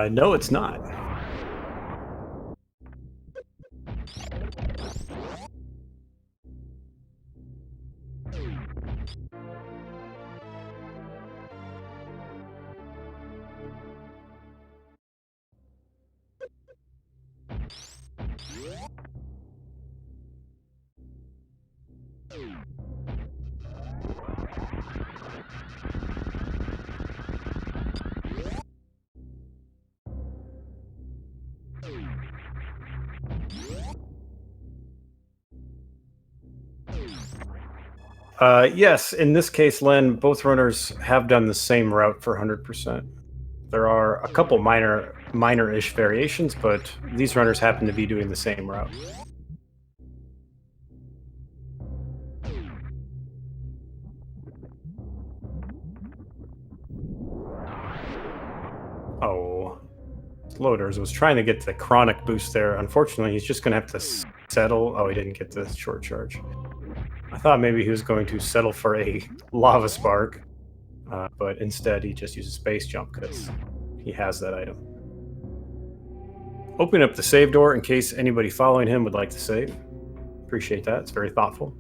A: No, it's not. Yes, in this case, Len, both runners have done the same route for 100%. There are a couple minor-ish variations, but these runners happen to be doing the same route. Oh, Sloaters was trying to get the chronic boost there. Unfortunately, he's just going to have to settle. Oh, he didn't get the short charge. I thought maybe he was going to settle for a lava spark, but instead he just uses space jump because he has that item. Open up the save door in case anybody following him would like to save. Appreciate that. It's very thoughtful.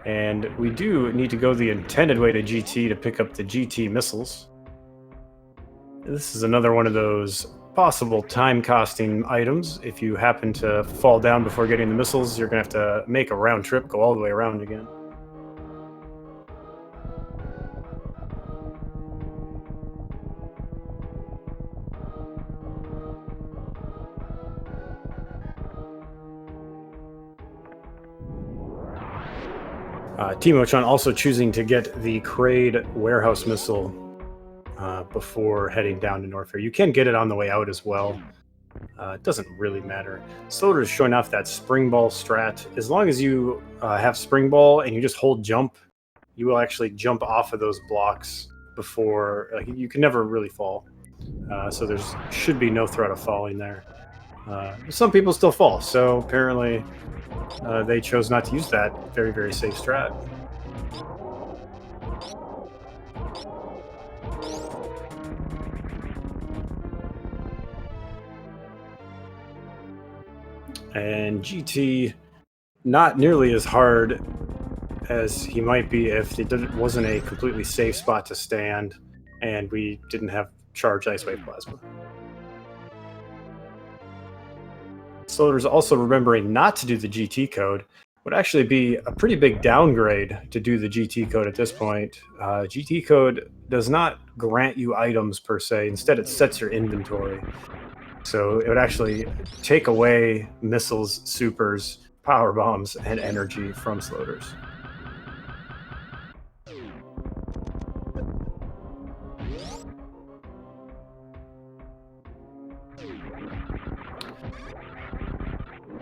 A: And we do need to go the intended way to GT to pick up the GT missiles. This is another one of those possible time-costing items. If you happen to fall down before getting the missiles, you're going to have to make a round trip, go all the way around again. Timochun also choosing to get the Kraid warehouse missile before heading down to Norfair. You can get it on the way out as well. It doesn't really matter. Sloater is showing off that spring ball strat. As long as you have spring ball and you just hold jump, you will actually jump off of those blocks before. Like, you can never really fall. So there should be no threat of falling there. Some people still fall, so apparently they chose not to use that very, very safe strat. And GT, not nearly as hard as he might be if it wasn't a completely safe spot to stand and we didn't have charged Ice Wave Plasma. Sloaters also remembering not to do the GT code would actually be a pretty big downgrade to do the GT code at this point. GT code does not grant you items per se. Instead, it sets your inventory. So it would actually take away missiles, supers, power bombs, and energy from Sloaters.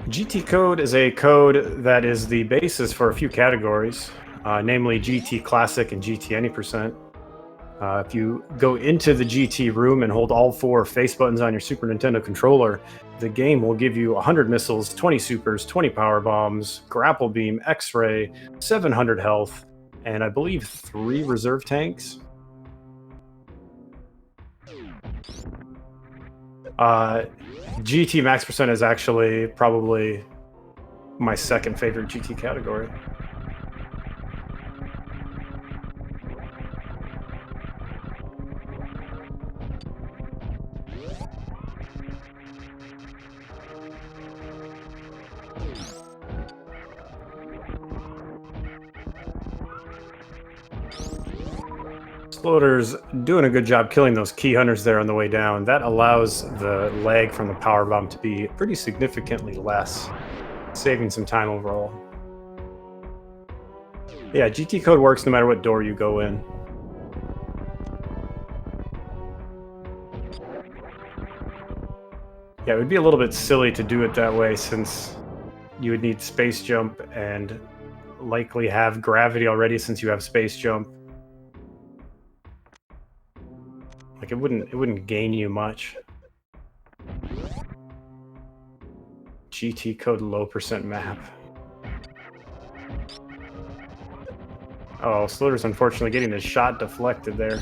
A: GT code is a code that is the basis for a few categories, namely GT Classic and GT Any %. If you go into the GT room and hold all 4 face buttons on your Super Nintendo controller, the game will give you 100 missiles, 20 supers, 20 power bombs, grapple beam, X-ray, 700 health, and I believe 3 reserve tanks. GT Max % is actually probably my second favorite GT category. Sloaters doing a good job killing those key hunters there on the way down. That allows the lag from the power bomb to be pretty significantly less, saving some time overall. Yeah, GT code works no matter what door you go in. Yeah, it would be a little bit silly to do it that way since you would need space jump and likely have gravity already since you have space jump. Like, it wouldn't gain you much. GT code low % map. Oh, Sloater's unfortunately getting his shot deflected there.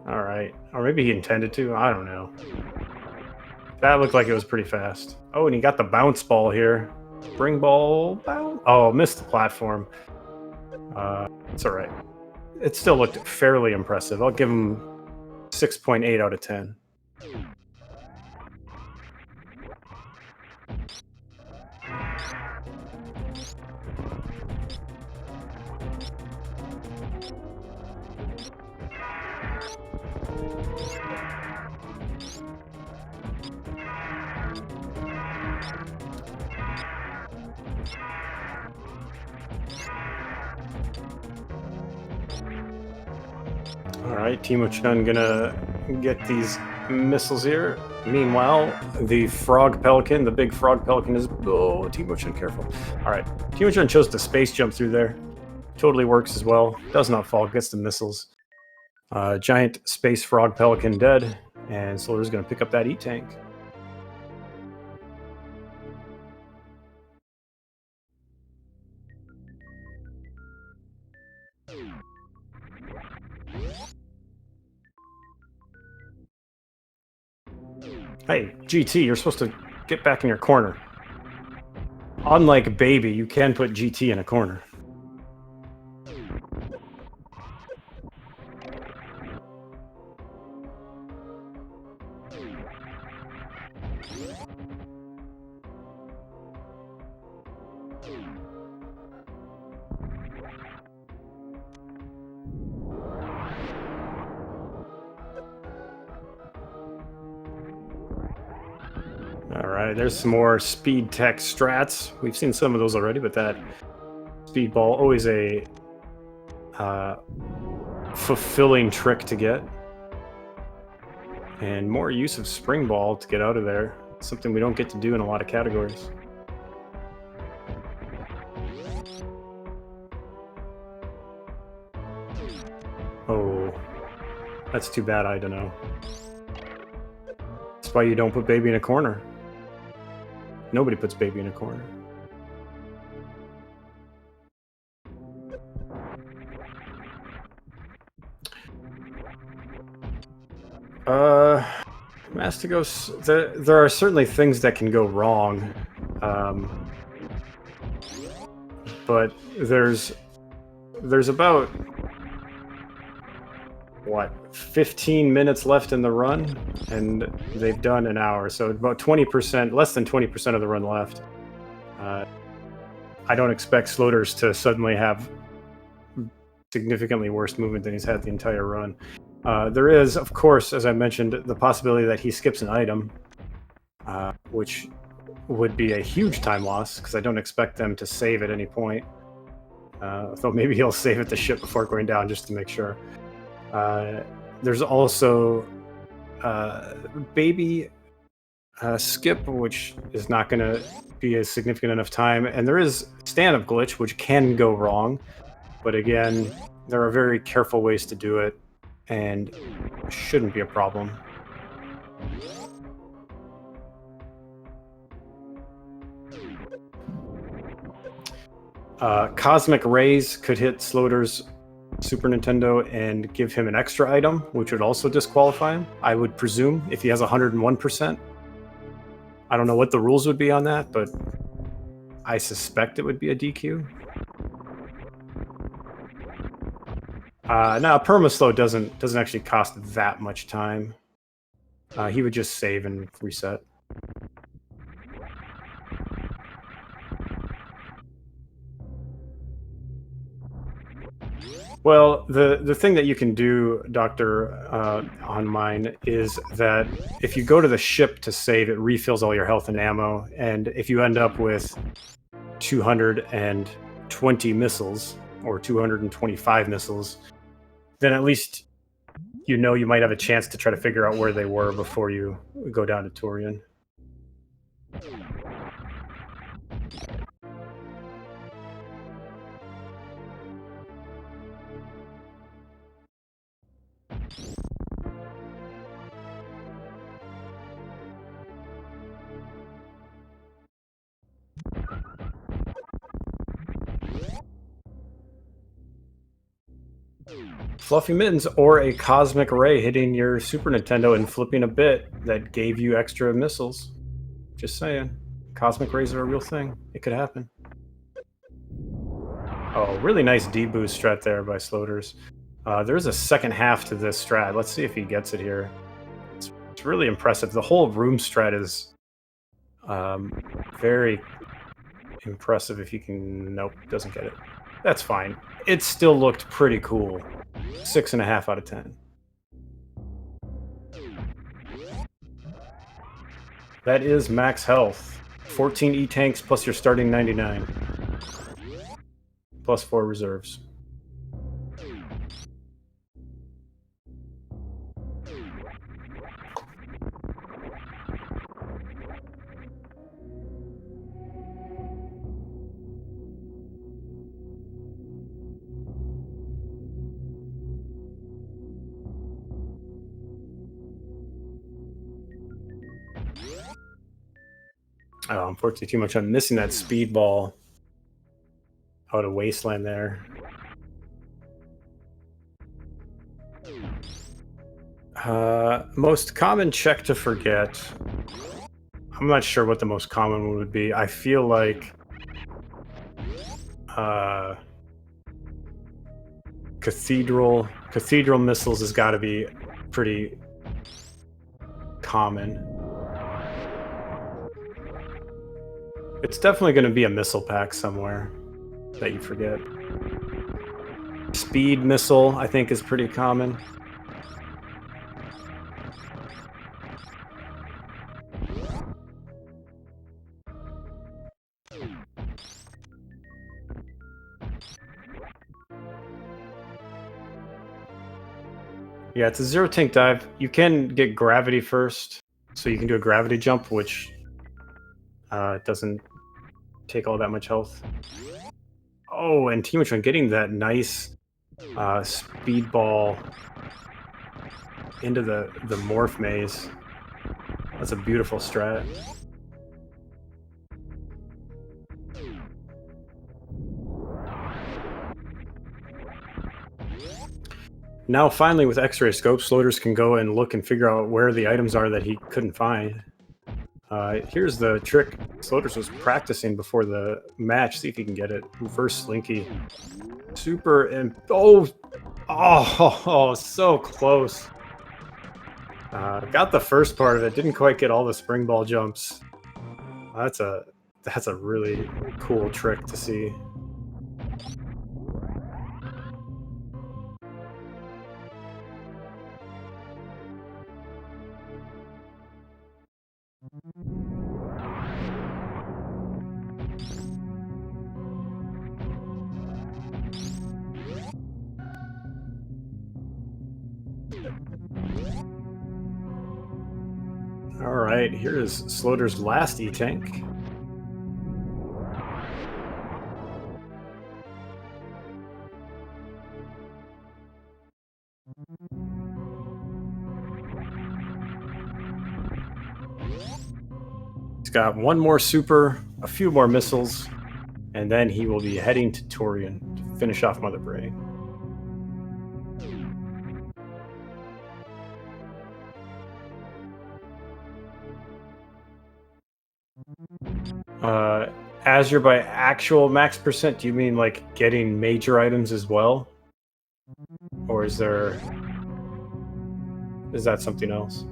A: Alright. Or maybe he intended to. I don't know. That looked like it was pretty fast. Oh, and he got the bounce ball here. Spring ball bounce? Oh, missed the platform. It's alright. It still looked fairly impressive. I'll give him 6.8 out of 10. All right, Timochun gonna get these missiles here. Meanwhile, the frog pelican, the big frog pelican is... Oh, Timochun, careful. All right, Timochun chose to space jump through there. Totally works as well. Does not fall, gets the missiles. Giant space frog pelican dead, and Sloater's gonna pick up that E-tank. Hey, GT, you're supposed to get back in your corner. Unlike Baby, you can put GT in a corner. Alright, there's some more speed tech strats. We've seen some of those already, but that speedball, always a fulfilling trick to get. And more use of spring ball to get out of there. Something we don't get to do in a lot of categories. Oh, that's too bad, I don't know. That's why you don't put Baby in a corner. Nobody puts Baby in a corner. Mastigos, there are certainly things that can go wrong. But there's about, what, 15 minutes left in the run, and they've done an hour, so about 20%, less than 20% of the run left. I don't expect Sloaters to suddenly have significantly worse movement than he's had the entire run. There is, of course, as I mentioned, the possibility that he skips an item, which would be a huge time loss, because I don't expect them to save at any point. Though maybe he'll save at the ship before going down, just to make sure. There's also Baby skip, which is not going to be a significant enough time. And there is stand-up glitch, which can go wrong. But again, there are very careful ways to do it, and shouldn't be a problem. Cosmic Rays could hit Sloater's Super Nintendo and give him an extra item, which would also disqualify him, I would presume, if he has 101%. I don't know what the rules would be on that, but I suspect it would be a DQ. Now, Permaslow doesn't actually cost that much time. He would just save and reset. Well, the thing that you can do, Doctor, on mine, is that if you go to the ship to save, it refills all your health and ammo, and if you end up with 220 missiles, or 225 missiles, then at least you know you might have a chance to try to figure out where they were before you go down to Turian. Fluffy Mittens or a Cosmic Ray hitting your Super Nintendo and flipping a bit that gave you extra missiles. Just saying. Cosmic Rays are a real thing. It could happen. Oh, really nice D-boost strat there by Sloaters. There's a second half to this strat. Let's see if he gets it here. It's really impressive. The whole room strat is very impressive if you can... Nope, doesn't get it. That's fine. It still looked pretty cool. 6.5 out of 10. That is max health. 14 E-tanks plus your starting 99. Plus 4 reserves. Oh, unfortunately, too much. I'm missing that speedball out of Wasteland there. Most common check to forget. I'm not sure what the most common one would be. I feel like cathedral missiles has got to be pretty common. It's definitely going to be a missile pack somewhere that you forget. Speed missile, I think, is pretty common. Yeah, it's a zero tank dive. You can get gravity first, so you can do a gravity jump, which doesn't take all that much health. Oh, and Timochun getting that nice speedball into the morph maze. That's a beautiful strat. Now, finally, with X-ray scopes, sloaters can go and look and figure out where the items are that he couldn't find. Here's the trick Sloaters was practicing before the match. See if he can get it. Reverse Slinky. Super and oh, so close. Got the first part of it. Didn't quite get all the spring ball jumps. That's a really cool trick to see. All right, here is Sloater's last E-Tank. He's got one more super, a few more missiles, and then he will be heading to Torian to finish off Mother Brain. Azure by actual max percent, do you mean like getting major items as well? Or is that something else?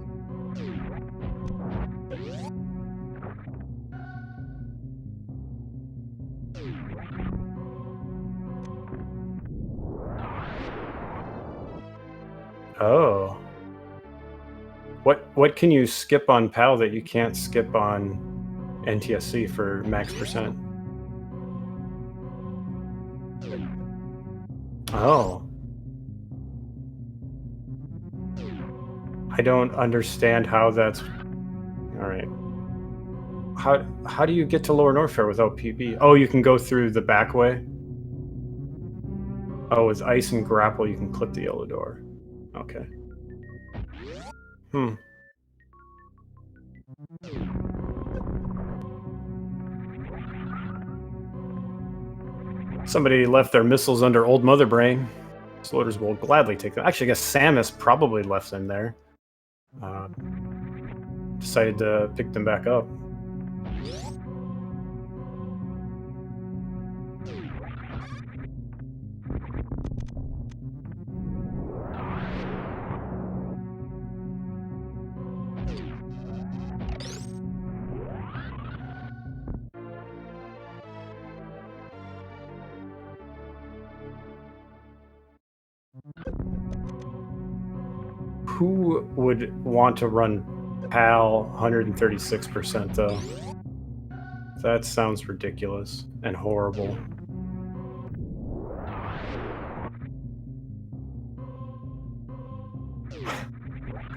A: Oh. What can you skip on PAL that you can't skip on NTSC for max percent? Oh. I don't understand how that's... Alright. How do you get to Lower Norfair without PB? Oh, you can go through the back way? Oh, with ice and grapple, you can clip the yellow door. Okay. Somebody left their missiles under Old Mother Brain. Sloaters will gladly take them. Actually, I guess Samus probably left them there. Decided to pick them back up. Who would want to run PAL 136% though? That sounds ridiculous and horrible.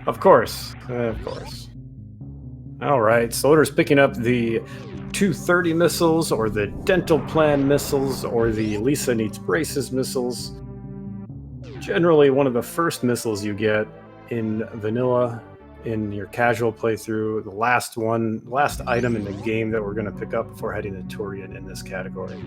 A: Of course. All right, Sloater's picking up the 230 missiles, or the Dental Plan missiles, or the Lisa Needs Braces missiles. Generally one of the first missiles you get in vanilla in your casual playthrough, the last item in the game that we're going to pick up before heading to Turian in this category.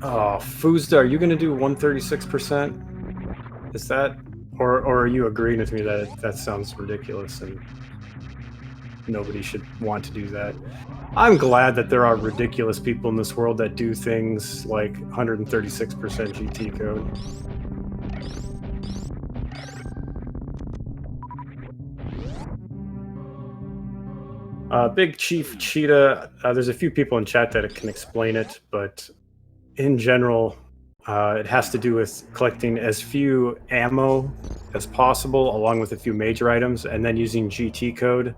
A: Oh, Fuzda, are you going to do 136%? Is that, or are you agreeing with me that that sounds ridiculous and nobody should want to do that? I'm glad that there are ridiculous people in this world that do things like 136% GT code. Big Chief Cheetah, there's a few people in chat that can explain it, but in general, it has to do with collecting as few ammo as possible, along with a few major items, and then using GT code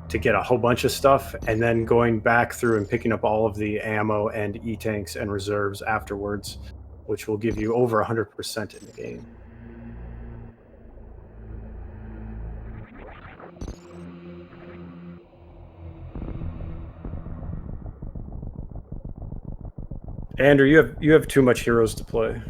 A: to get a whole bunch of stuff, and then going back through and picking up all of the ammo and E-tanks and reserves afterwards, which will give you over 100% in the game. Andrew, you have too much heroes to play.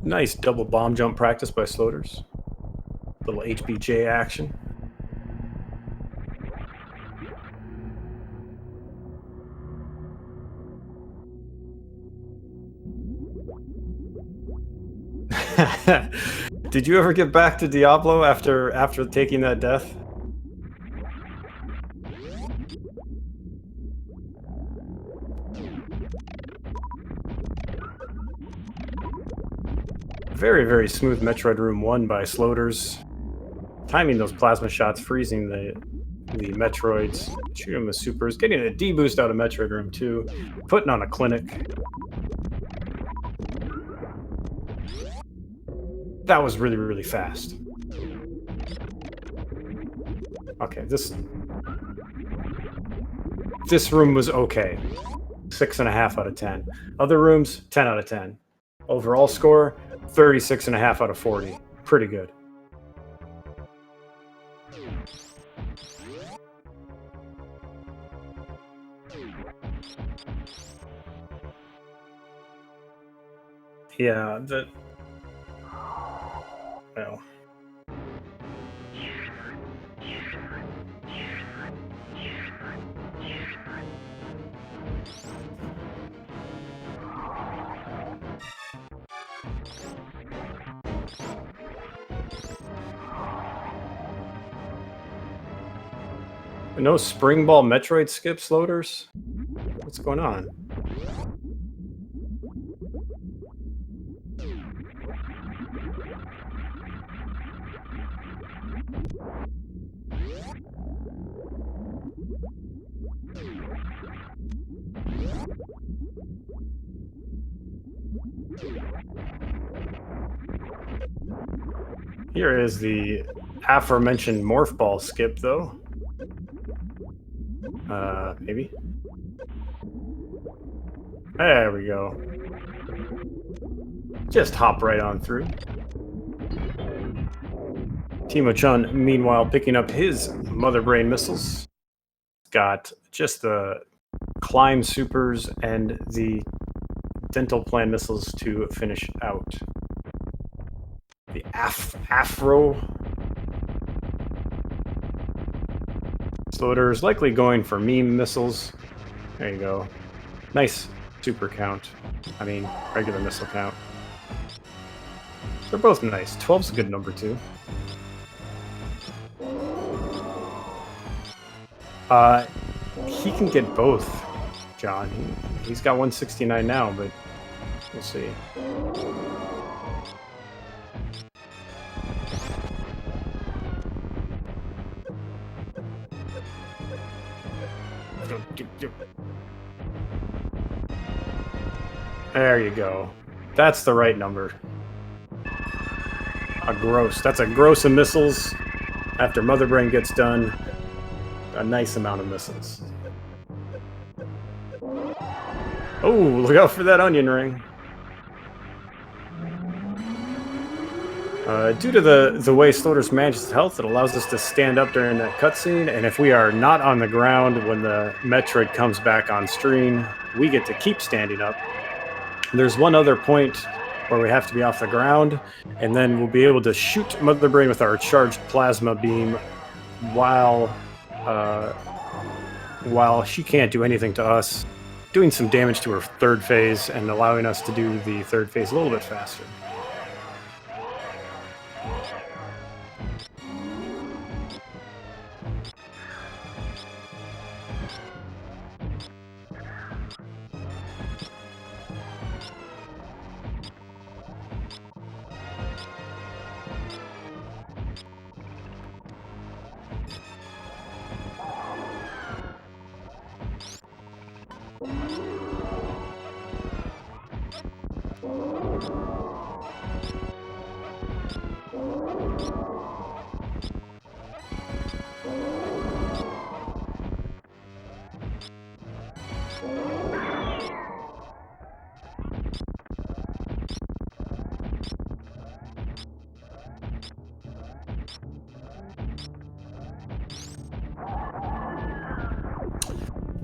A: Nice double bomb jump practice by Sloaters. Little HBJ action. Did you ever get back to Diablo after taking that death? Very, very smooth Metroid Room 1 by Sloaters. Timing those plasma shots, freezing the Metroids, shooting them with supers, getting a D-boost out of Metroid Room 2, putting on a clinic. That was really, really fast. Okay, this room was okay. 6.5 out of 10. Other rooms, 10 out of 10. Overall score, 36.5 out of 40. Pretty good. Yeah, well. No spring ball Metroid skips, Loaders? What's going on? Here is the aforementioned morph ball skip, though. Maybe. There we go. Just hop right on through. Timochun, meanwhile, picking up his mother brain missiles. Got just the climb supers and the dental plan missiles to finish out. The Afro. Sloater is likely going for meme missiles. There you go. Nice super count. I mean, regular missile count. They're both nice. 12's a good number, too. He can get both, John. He's got 169 now, but we'll see. There you go. That's the right number. A gross. That's a gross of missiles. After Mother Brain gets done, a nice amount of missiles. Oh, look out for that onion ring. Due to the way Sloaters manages his health, it allows us to stand up during that cutscene, and if we are not on the ground when the Metroid comes back on screen, we get to keep standing up. There's one other point where we have to be off the ground, and then we'll be able to shoot Mother Brain with our charged plasma beam while she can't do anything to us, doing some damage to her third phase and allowing us to do the third phase a little bit faster.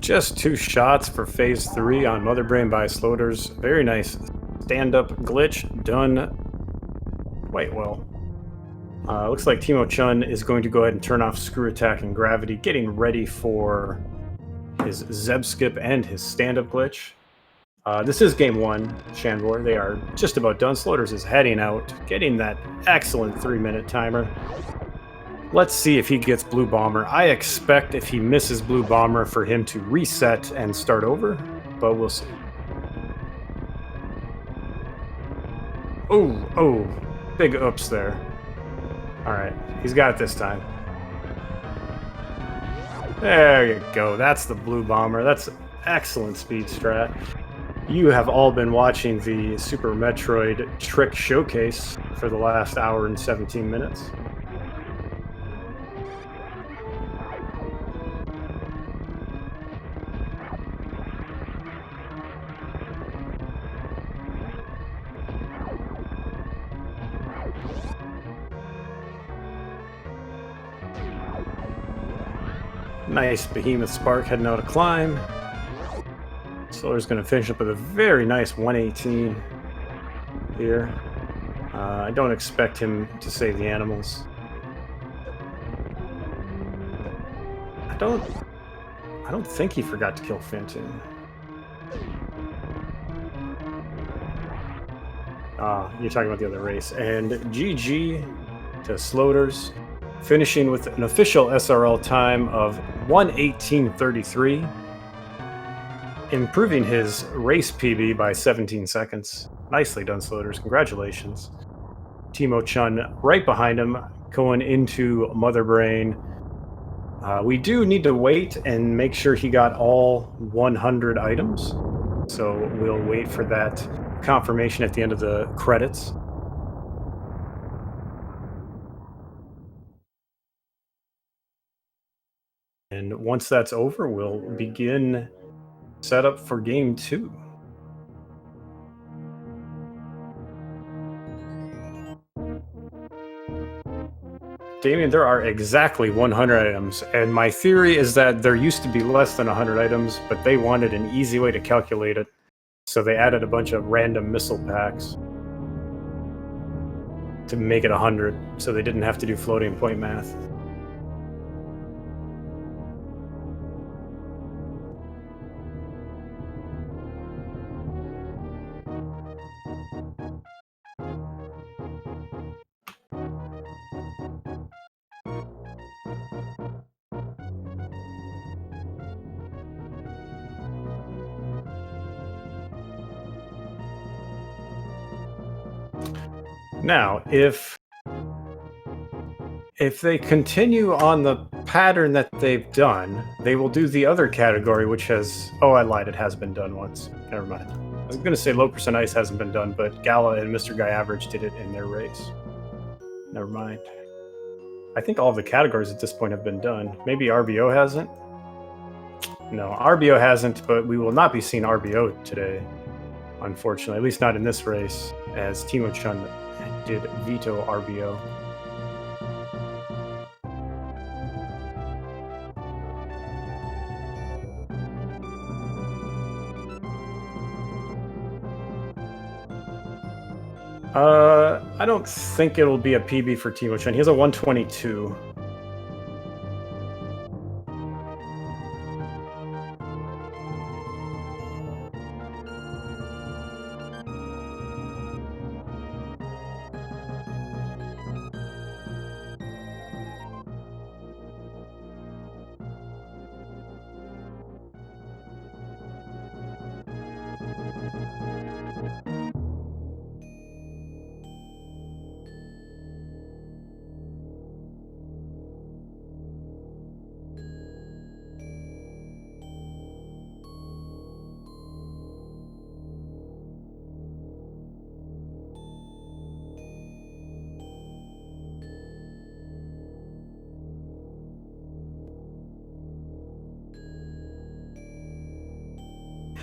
A: Just 2 shots for phase 3 on Mother Brain by Sloaters. Very nice stand-up glitch, done quite well. Looks like Timochun is going to go ahead and turn off Screw Attack and Gravity, getting ready for his Zeb Skip and his stand-up glitch. This is game 1, Shanvor. They are just about done. Sloaters is heading out, getting that excellent 3-minute timer. Let's see if he gets Blue Bomber. I expect if he misses Blue Bomber for him to reset and start over, but we'll see. Oh, big oops there. All right, he's got it this time. There you go. That's the Blue Bomber. That's excellent speed strat. You have all been watching the Super Metroid trick showcase for the last hour and 17 minutes. Nice Behemoth Spark heading out a climb. Sloater's going to finish up with a very nice 118 here. I don't expect him to save the animals. I don't think he forgot to kill Fenton. You're talking about the other race. And GG to Sloaters, finishing with an official SRL time of 1:18:33, improving his race PB by 17 seconds. Nicely done, Sloaters. Congratulations. Timochun right behind him, going into Mother Brain. We do need to wait and make sure he got all 100 items. So we'll wait for that confirmation at the end of the credits. And once that's over, we'll begin setup for game 2. Damien, there are exactly 100 items, and my theory is that there used to be less than 100 items, but they wanted an easy way to calculate it, so they added a bunch of random missile packs to make it 100, so they didn't have to do floating point math. Now, if they continue on the pattern that they've done, they will do the other category, which has... Oh, I lied. It has been done once. Never mind. I was going to say low percent ice hasn't been done, but Gala and Mr. Guy Average did it in their race. Never mind. I think all of the categories at this point have been done. Maybe RBO hasn't? No, RBO hasn't, but we will not be seeing RBO today, unfortunately. At least not in this race, as Timochun did veto RBO. I don't think it'll be a PB for Timochun. He has a 122.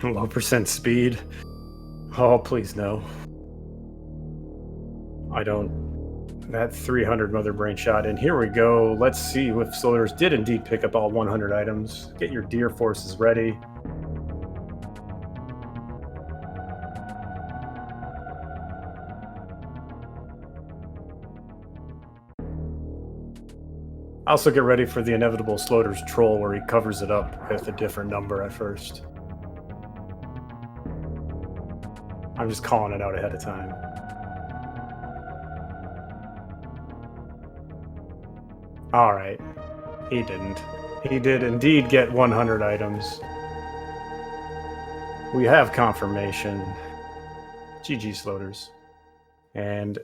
A: Low percent speed. Oh, please no. I don't. That 300 mother brain shot. And here we go. Let's see if Sloaters did indeed pick up all 100 items. Get your deer forces ready. Also get ready for the inevitable Sloaters troll where he covers it up with a different number at first. I'm just calling it out ahead of time. All right. He didn't. He did indeed get 100 items. We have confirmation. GG Sloaters. And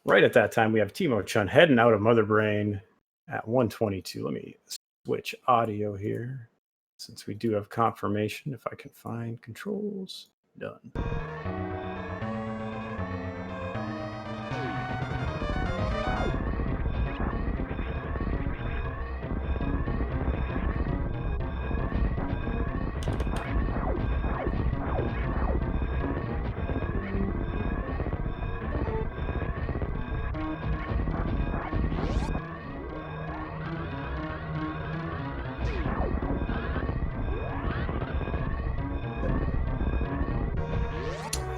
A: right at that time, we have Timochun heading out of Mother Brain at 122. Let me switch audio here since we do have confirmation. If I can find controls. Done.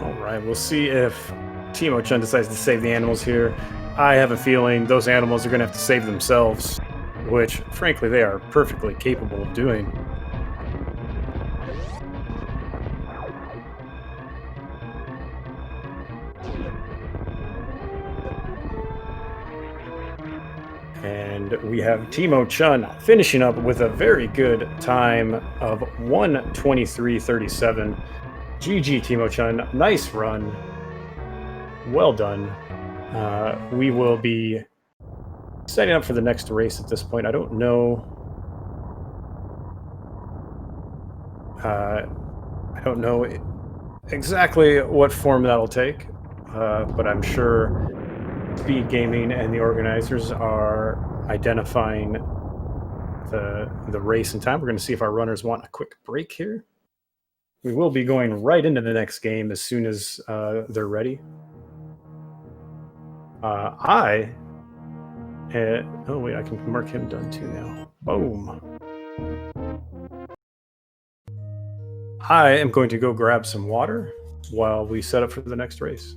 A: Alright, we'll see if Timochun decides to save the animals here. I have a feeling those animals are going to have to save themselves, which, frankly, they are perfectly capable of doing. And we have Timochun finishing up with a very good time of 1:23:37. GG Timochun, nice run. Well done. We will be setting up for the next race at this point. I don't know. I don't know exactly what form that'll take, but I'm sure SpeedGaming and the organizers are identifying the race in time. We're going to see if our runners want a quick break here. We will be going right into the next game as soon as they're ready. Oh wait, I can mark him done too now. Boom. I am going to go grab some water while we set up for the next race.